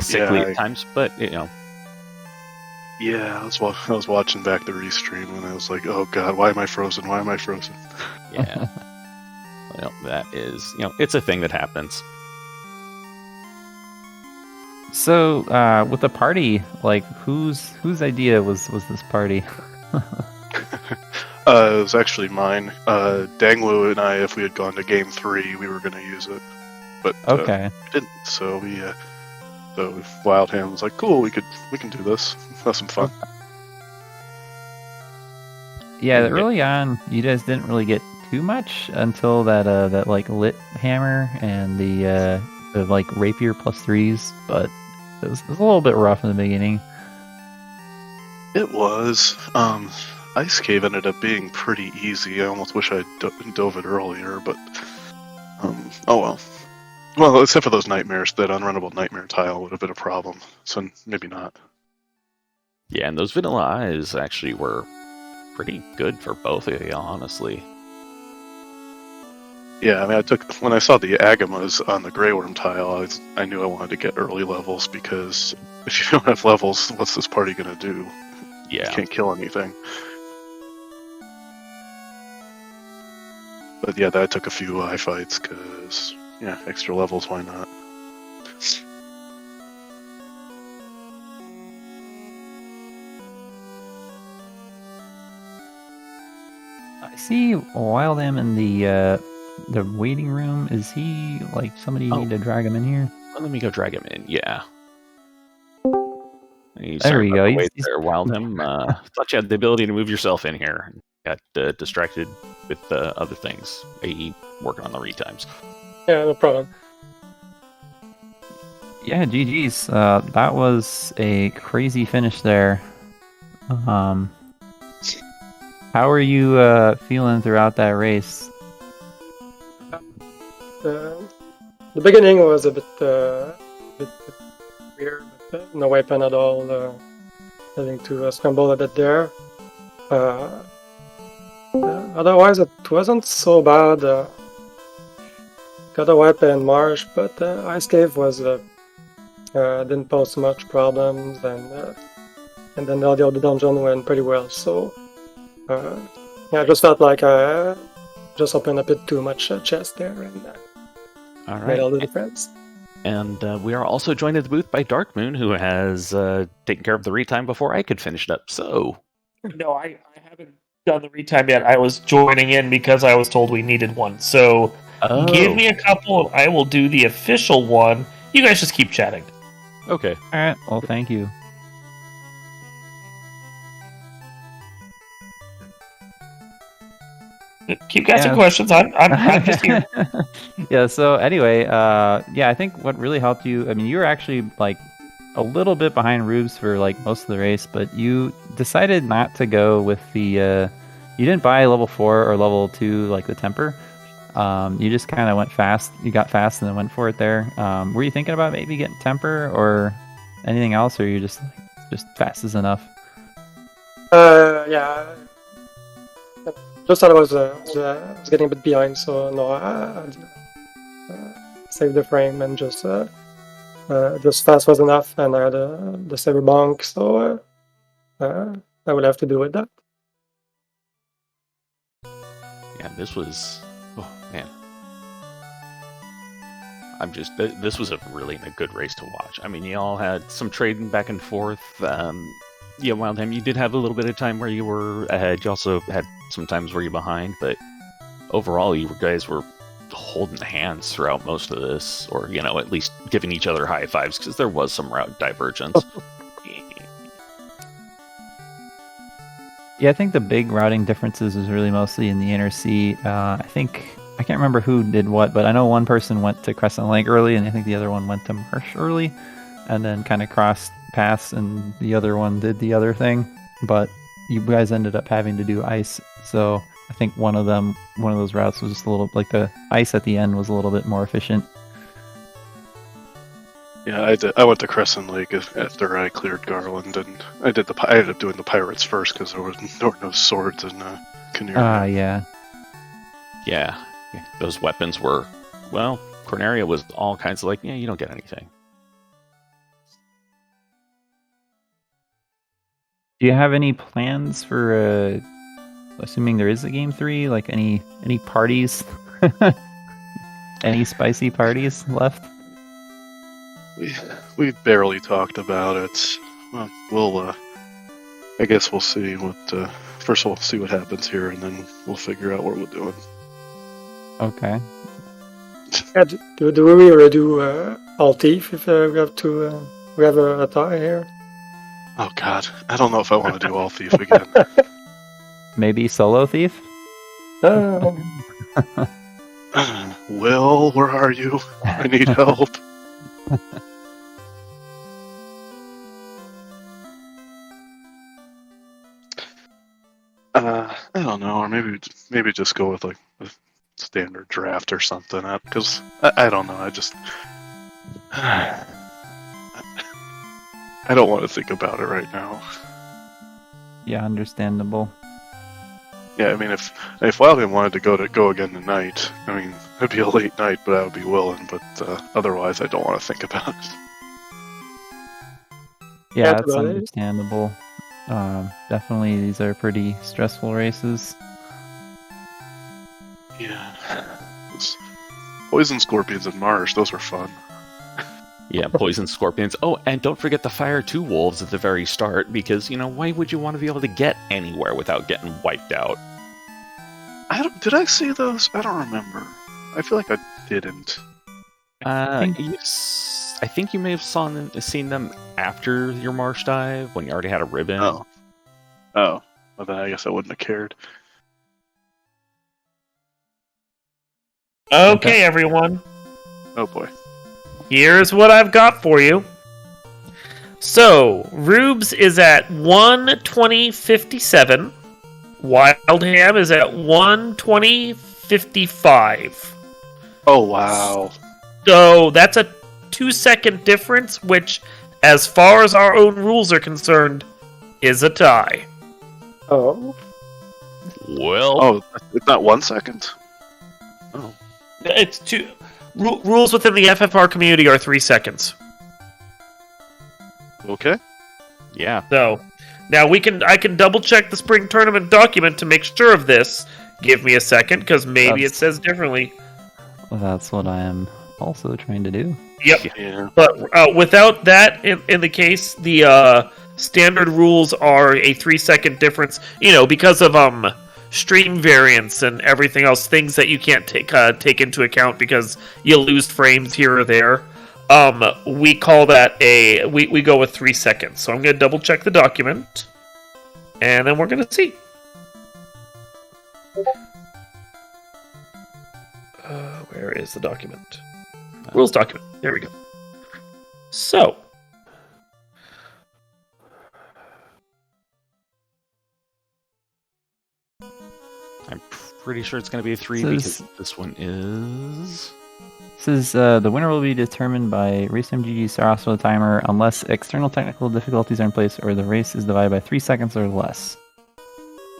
sickly at times, but Yeah, I was watching back the restream and I was like, oh god, why am I frozen? Why am I frozen? Yeah. Well, that is, it's a thing that happens. So with the party, like whose idea was this party? It was actually mine. Dangwu and I, if we had gone to game 3, we were going to use it, but okay, we didn't. So Wildham was like, "Cool, we can do this. Have some fun." Yeah, early on, you guys didn't really get too much until that like lit hammer and the like rapier +3s, but it was a little bit rough in the beginning. It was. Ice Cave ended up being pretty easy. I almost wish I'd dove it earlier, but oh well. Well, except for those nightmares, that unrunnable nightmare tile would have been a problem. So maybe not. Yeah, and those vanilla eyes actually were pretty good for both of you, honestly. Yeah, I mean, when I saw the Agamas on the Grey Worm tile, I knew I wanted to get early levels, because if you don't have levels, what's this party gonna do? Yeah. You can't kill anything. But yeah, that took a few eye fights, because, yeah, extra levels, why not? I see Wildham in the waiting room. Is he like somebody you need to drag him in here? Let me go drag him in. Yeah. There we go. Wait there, Wildham. Thought you had the ability to move yourself in here. Got distracted with other things, i.e. working on the retimes. Yeah, no problem. Yeah, GG's. That was a crazy finish there. How are you feeling throughout that race? The beginning was a bit weird, but no weapon at all, having to scramble a bit there. Otherwise, it wasn't so bad. Got a weapon marsh, but Ice Cave was didn't pose much problems, and then all the other dungeon went pretty well. So yeah, I just felt like I just opened a bit too much chest there, and all right. made all the difference. And we are also joined at the booth by Dark Moon, who has taken care of the retime before I could finish it up. So, no, I haven't done the retime yet. I was joining in because I was told we needed one. So give me a couple, and I will do the official one. You guys just keep chatting. Okay. All right. Well, thank you. Keep asking questions. I'm just here. Yeah. So anyway, yeah, I think what really helped you. I mean, you were actually like a little bit behind Rubes for like most of the race, but you decided not to go with the. You didn't buy level 4 or level 2 like the temper. You just kind of went fast. You got fast and then went for it there. Were you thinking about maybe getting temper or anything else, or you just fast is enough? Yeah. Just thought I was getting a bit behind, so no, I saved the frame and just fast was enough, and I had the saber bonk, so I would have to do with that. Yeah, this was. Oh man, This was a really good race to watch. I mean, you all had some trading back and forth. Yeah, Wildham, you did have a little bit of time where you were ahead. You also had some times where you're behind, but overall, you guys were holding hands throughout most of this, or at least giving each other high fives because there was some route divergence. Yeah, I think the big routing differences was really mostly in the inner C. I can't remember who did what, but I know one person went to Crescent Lake early, and I think the other one went to Marsh early, and then kind of crossed paths, and the other one did the other thing. But you guys ended up having to do ice, so I think one of those routes was just a little, like the ice at the end was a little bit more efficient. Yeah, I went to Crescent Lake after I cleared Garland, and I ended up doing the pirates first because there were no swords in Canoe. Yeah. Yeah, those weapons were, well, Corneria was all kinds of like, yeah, you don't get anything. Do you have any plans for, assuming there is a game 3, like any parties? Any spicy parties left? We barely talked about it. Well, I guess we'll see what. First, we'll see what happens here, and then we'll figure out what we're doing. Okay. Yeah, do we really do all thief if we have to? We have a tie here. Oh God, I don't know if I want to do all thief again. Maybe solo thief? Oh. Will, where are you? I need help. I don't know, or maybe just go with like a standard draft or something. Because I don't know. I don't want to think about it right now. Yeah, understandable. Yeah, I mean, if Wildham wanted to go again tonight, I mean, it'd be a late night, but I would be willing. But otherwise, I don't want to think about it. Yeah, that's understandable. Definitely, these are pretty stressful races. Yeah. Poison Scorpions and Marsh, those were fun. Yeah, Poison Scorpions. Oh, and don't forget the Fire 2 Wolves at the very start, because, why would you want to be able to get anywhere without getting wiped out? Did I see those? I don't remember. I feel like I didn't. I think you may have seen them after your Marsh dive, when you already had a ribbon. Oh. Well then I guess I wouldn't have cared. Okay, everyone. Oh boy. Here's what I've got for you. So, Rubes is at 120.57. Wildham is at 120.55. Oh, wow. So, that's a 2-second difference, which, as far as our own rules are concerned, is a tie. Oh. Well. Oh, it's not 1 second? Oh. It's two. Rules within the FFR community are 3 seconds. Okay. Yeah. So, now I can double check the spring tournament document to make sure of this. Give me a second, because maybe it says differently. Well, that's what I am also trying to do. Yep. Yeah. But without that in the case, the standard rules are a 3-second difference. Because of stream variance and everything else, things that you can't take into account because you lose frames here or there. We call that we go with 3 seconds. So I'm going to double check the document, and then we're going to see. Where is the document? Rules document. There we go. So. I'm pretty sure it's going to be a 3 So because this one is... Says the winner will be determined by race MGG Saraswata timer unless external technical difficulties are in place or the race is divided by 3 seconds or less.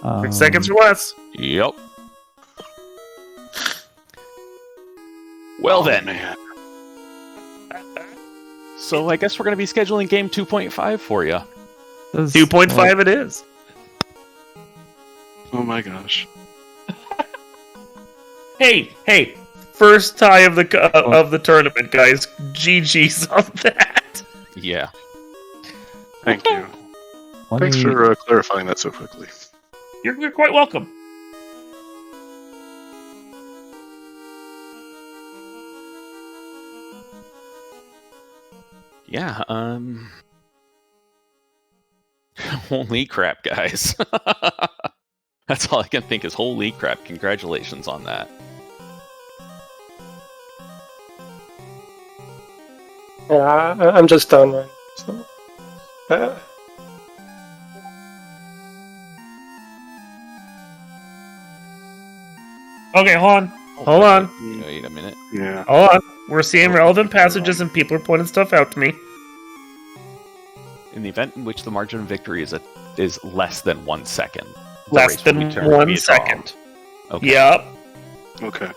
3 seconds or less. Yep. Well then. Man. So I guess we're going to be scheduling game 2.5 for you. 2.5 it is. Oh my gosh. Hey! First tie of the tournament, guys. GG's on that. Yeah. Thank you. Thanks for clarifying that so quickly. You're quite welcome. Yeah, holy crap, guys. That's all I can think is holy crap. Congratulations on that. Yeah, I'm just done, right? So, Okay, hold on. Wait a minute. Yeah. Hold on. We're seeing relevant passages and people are pointing stuff out to me. In the event in which the margin of victory is less than 1 second. the Less race will than be determined to be 1 a draw. second. Okay. Yep. Okay.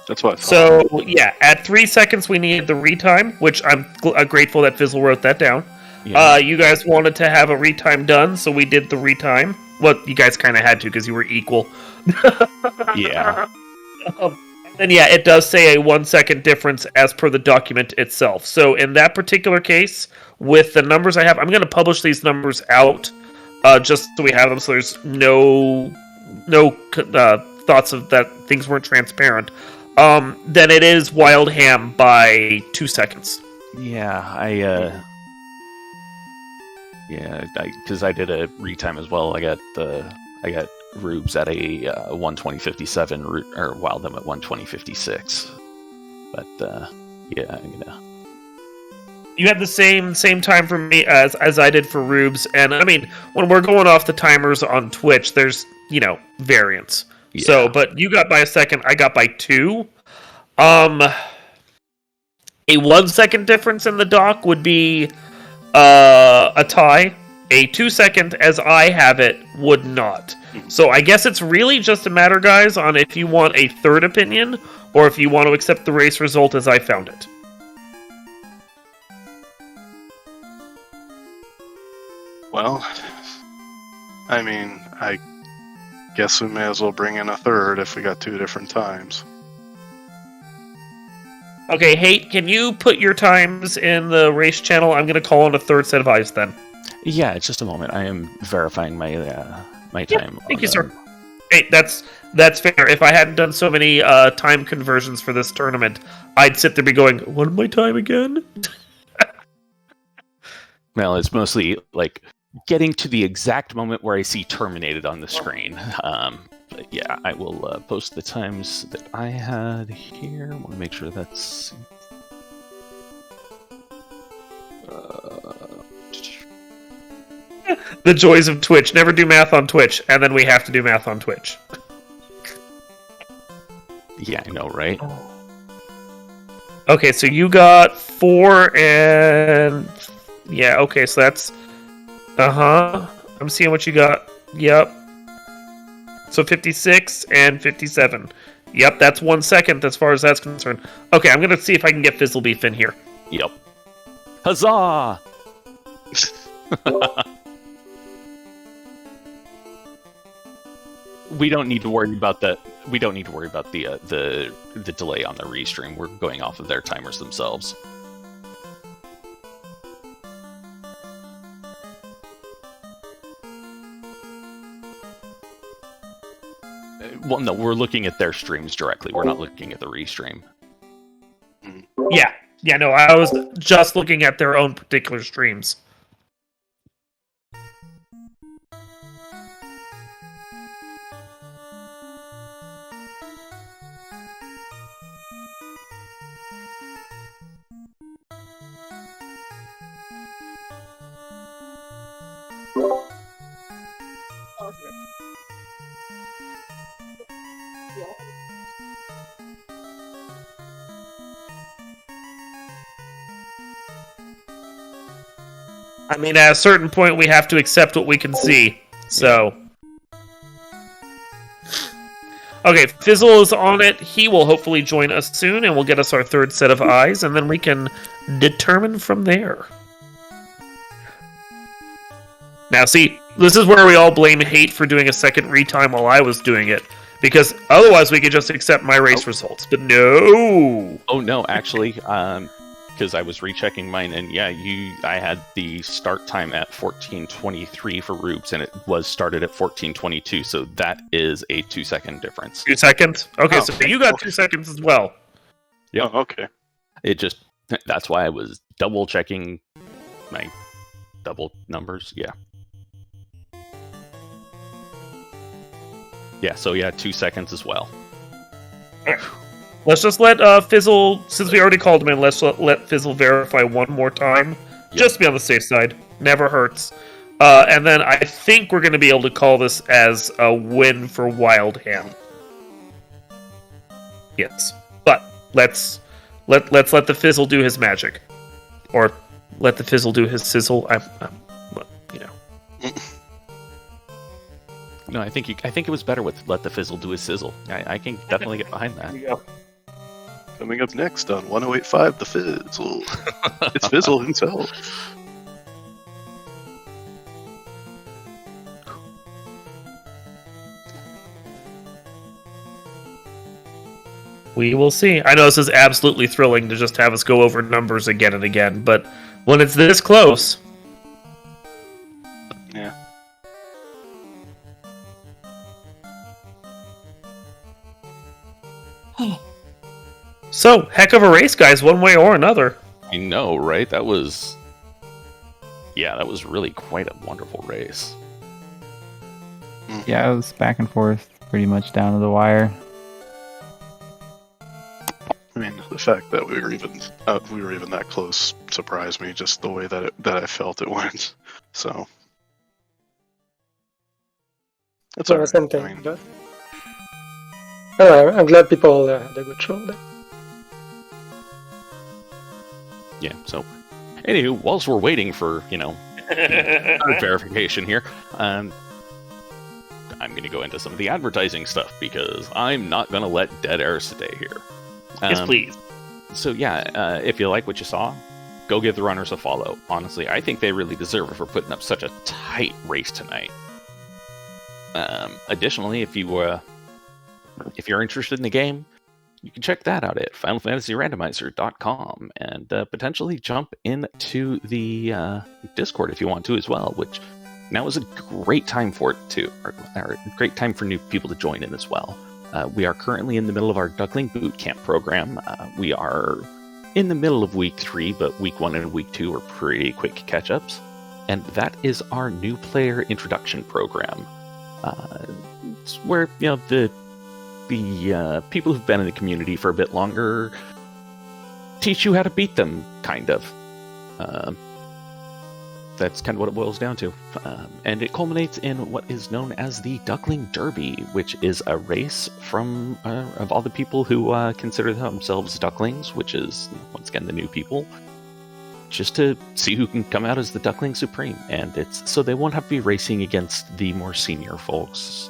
That's what I thought. So, yeah, at 3 seconds we needed the retime, which I'm grateful that Fizzle wrote that down. Yeah. You guys wanted to have a retime done, so we did the retime. Well, you guys kind of had to because you were equal. Yeah. And yeah, it does say a 1 second difference as per the document itself. So in that particular case, with the numbers I have, I'm going to publish these numbers out just so we have them. So there's no thoughts of that things weren't transparent. Then it is wildham by 2 seconds. Yeah, because I did a retime as well. I got Rubes at a 1:20:57 or wildham at 1:20:56. But yeah, I'm gonna. You had the same time for me as I did for Rubes, and I mean when we're going off the timers on Twitch, there's variance. Yeah. So, but you got by a second, I got by 2. A 1 second difference in the dock would be a tie. A 2 second, as I have it, would not. So I guess it's really just a matter, guys, on if you want a third opinion or if you want to accept the race result as I found it. Well, I mean, I guess we may as well bring in a third if we got 2 different times. Okay, Hate, can you put your times in the race channel? I'm going to call on a third set of eyes then. Yeah, it's just a moment. I am verifying my time. Thank you, sir. Hey, that's fair. If I hadn't done so many time conversions for this tournament, I'd sit there be going, what my time again? Well, it's mostly like getting to the exact moment where I see terminated on the screen. But yeah, I will post the times that I had here. I want to make sure that's. The joys of Twitch. Never do math on Twitch, and then we have to do math on Twitch. Yeah, I know, right? Okay, so you got 4 and... Yeah, okay, so that's... I'm seeing what you got. Yep. So 56 and 57. Yep, that's 1 second as far as that's concerned. Okay, I'm going to see if I can get Fizzlebeef in here. Yep. Huzzah! We don't need to worry about that. We don't need to worry about the delay on the restream. We're going off of their timers themselves. Well, no, we're looking at their streams directly. We're not looking at the restream. Yeah. Yeah, no, I was just looking at their own particular streams. I mean, at a certain point, we have to accept what we can see. So, okay, Fizzle is on it. He will hopefully join us soon, and will get us our third set of eyes, and then we can determine from there. Now, see, this is where we all blame Hate for doing a second retime while I was doing it, because otherwise we could just accept my race results. But no. Oh no, actually, because I was rechecking mine, and yeah, I had the start time at 14:23 for Rubes, and it was started at 14:22, so that is a 2-second difference. 2 seconds? Okay, Oh. so you got 2 seconds as well. Yep. Oh, okay. That's why I was double checking my double numbers. Yeah. Yeah, so yeah, 2 seconds as well. Let's just let Fizzle, since we already called him in, let's let Fizzle verify one more time. Yep. Just to be on the safe side. Never hurts. And then I think we're going to be able to call this as a win for Wildham. Yes. But let's let the Fizzle do his magic. Or let the Fizzle do his sizzle. You know. No, I think it was better with let the Fizzle do his sizzle. I can definitely get behind that. There you go. Coming up next on 108.5 The Fizzle. It's Fizzle himself. We will see. I know this is absolutely thrilling to just have us go over numbers again and again, but when it's this close... Yeah. So, heck of a race, guys, one way or another. I know, right? That was really quite a wonderful race. Yeah, it was back and forth, pretty much down to the wire. I mean, the fact that we were even that close surprised me. Just the way that I felt it went. So that's all right. Same thing. I mean, But anyway, I'm glad people had a good show there. Yeah, so anywho, whilst we're waiting for, verification here, I'm going to go into some of the advertising stuff because I'm not going to let dead air stay here. Yes, please. So yeah, if you like what you saw, go give the runners a follow. Honestly, I think they really deserve it for putting up such a tight race tonight. Additionally, if you're interested in the game, you can check that out at FinalFantasyRandomizer.com and potentially jump into the Discord if you want to as well, which now is a great time for it too, or a great time for new people to join in as well. We are currently in the middle of our Duckling Boot Camp program. We are in the middle of Week 3, but Week 1 and Week 2 are pretty quick catch-ups. And that is our new player introduction program. It's where, the people who've been in the community for a bit longer teach you how to beat them, kind of. That's kind of what it boils down to. And it culminates in what is known as the Duckling Derby, which is a race of all the people who consider themselves ducklings, which is, once again, the new people, just to see who can come out as the Duckling Supreme. And it's so they won't have to be racing against the more senior folks,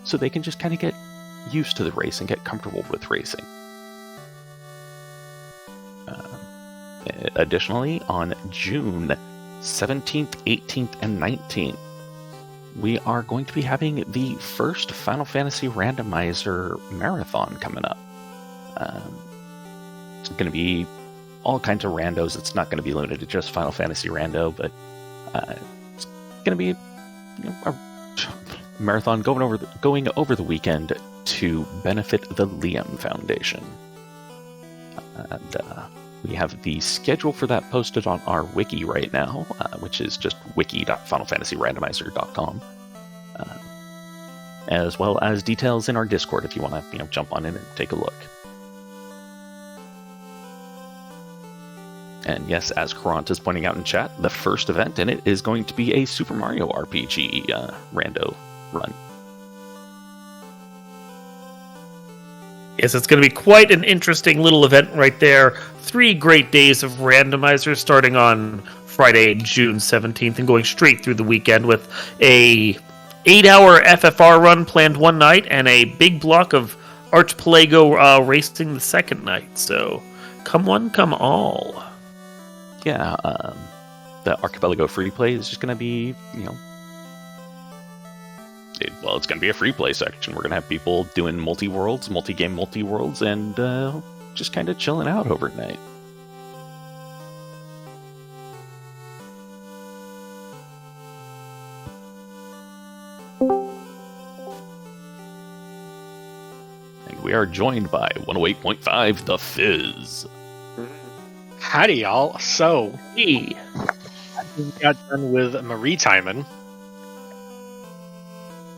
so they can just kind of get used to the race and get comfortable with racing. Additionally, on June 17th, 18th, and 19th, we are going to be having the first Final Fantasy Randomizer marathon coming up. It's going to be all kinds of randos. It's not going to be limited to just Final Fantasy Rando, but it's going to be a marathon going over the weekend to benefit the Liam Foundation. And we have the schedule for that posted on our wiki right now, which is just wiki.finalfantasyrandomizer.com, as well as details in our Discord if you want to jump on in and take a look. And yes, as Kurant is pointing out in chat, the first event in it is going to be a Super Mario RPG rando run. Yes, it's going to be quite an interesting little event right there. 3 great days of randomizers starting on Friday, June 17th, and going straight through the weekend with a 8-hour FFR run planned one night and a big block of Archipelago racing the second night. So, come one, come all. Yeah, the Archipelago free play is just going to be, it's going to be a free play section. We're going to have people doing multi-worlds, multi-game multi-worlds, and just kind of chilling out overnight. And we are joined by 108.5 The Fizz. Howdy, y'all. So, Hey. I just got done with Marie Timon,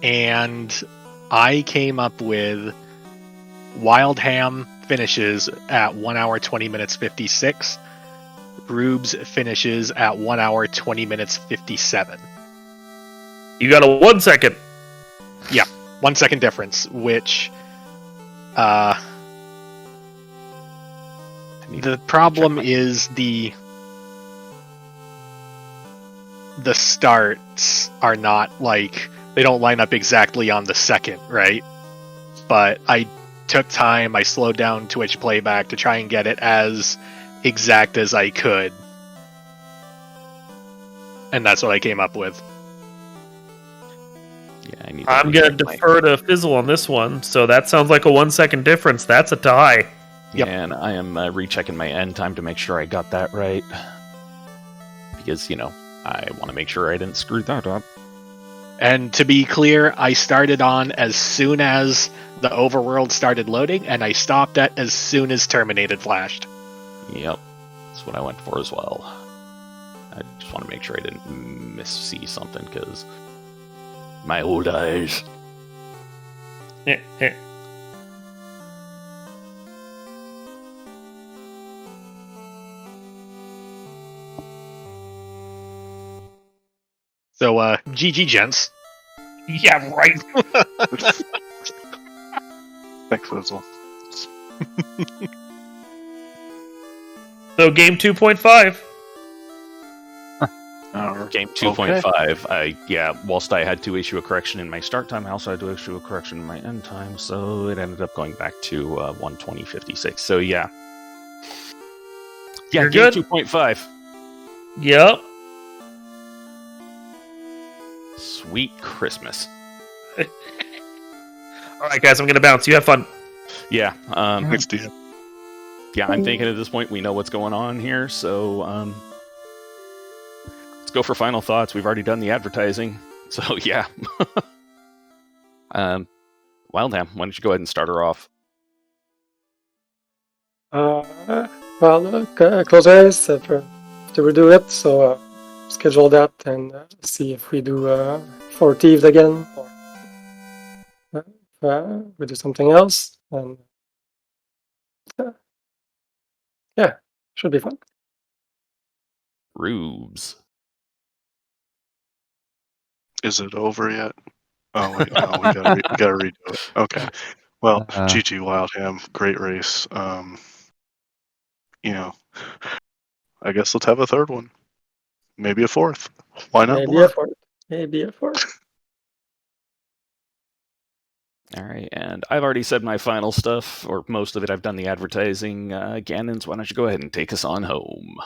and I came up with Wildham finishes at 1 hour 20 minutes 56. Rubes finishes at 1 hour 20 minutes 57. You got a 1 second. Yeah, 1 second difference, which the problem is the starts are not like, they don't line up exactly on the second, right? But I took time, I slowed down Twitch playback to try and get it as exact as I could. And that's what I came up with. Yeah, I'm going to defer to Fizzle on this one, so that sounds like a 1 second difference. That's a tie. Yep. Yeah, and I am rechecking my end time to make sure I got that right. Because, I want to make sure I didn't screw that up. And to be clear, I started on as soon as the overworld started loading, and I stopped at as soon as Terminated flashed. Yep, that's what I went for as well. I just want to make sure I didn't miss-see something, because my old eyes. So, GG, gents. Yeah, right. Thanks, Fizzle. So, game 2.5. Game 2.5, whilst I had to issue a correction in my start time, I also had to issue a correction in my end time, so it ended up going back to 1:20:56. So, yeah. Yeah, You're game good? 2.5. Yep. Sweet Christmas. All right, guys, I'm going to bounce. You have fun. Yeah, Thanks, Steve. yeah, I'm thinking at this point we know what's going on here, so let's go for final thoughts. We've already done the advertising, so yeah. Wildham, why don't you go ahead and start her off? Close eyes to redo it, so schedule that and see if we do 4 Thieves again, or we do something else, and yeah, should be fun. Rubes. Is it over yet? Oh, wait, no, we gotta redo it. Okay. Well, GG Wildham, great race. I guess let's have a third one. Maybe a fourth. Why not Maybe more? a fourth. Maybe a fourth. All right, and I've already said my final stuff, or most of it. I've done the advertising. Gannons, why don't you go ahead and take us on home?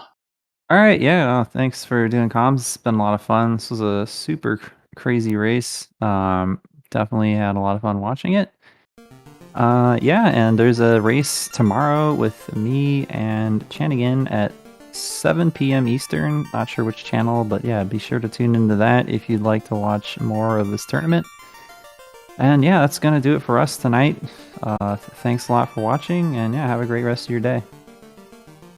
All right, yeah. Thanks for doing comms. It's been a lot of fun. This was a super crazy race. Definitely had a lot of fun watching it. Yeah, and there's a race tomorrow with me and Chanigan at 7 p.m. Eastern. Not sure which channel, but yeah, be sure to tune into that if you'd like to watch more of this tournament. And yeah, that's gonna do it for us tonight. Thanks a lot for watching, and yeah, have a great rest of your day.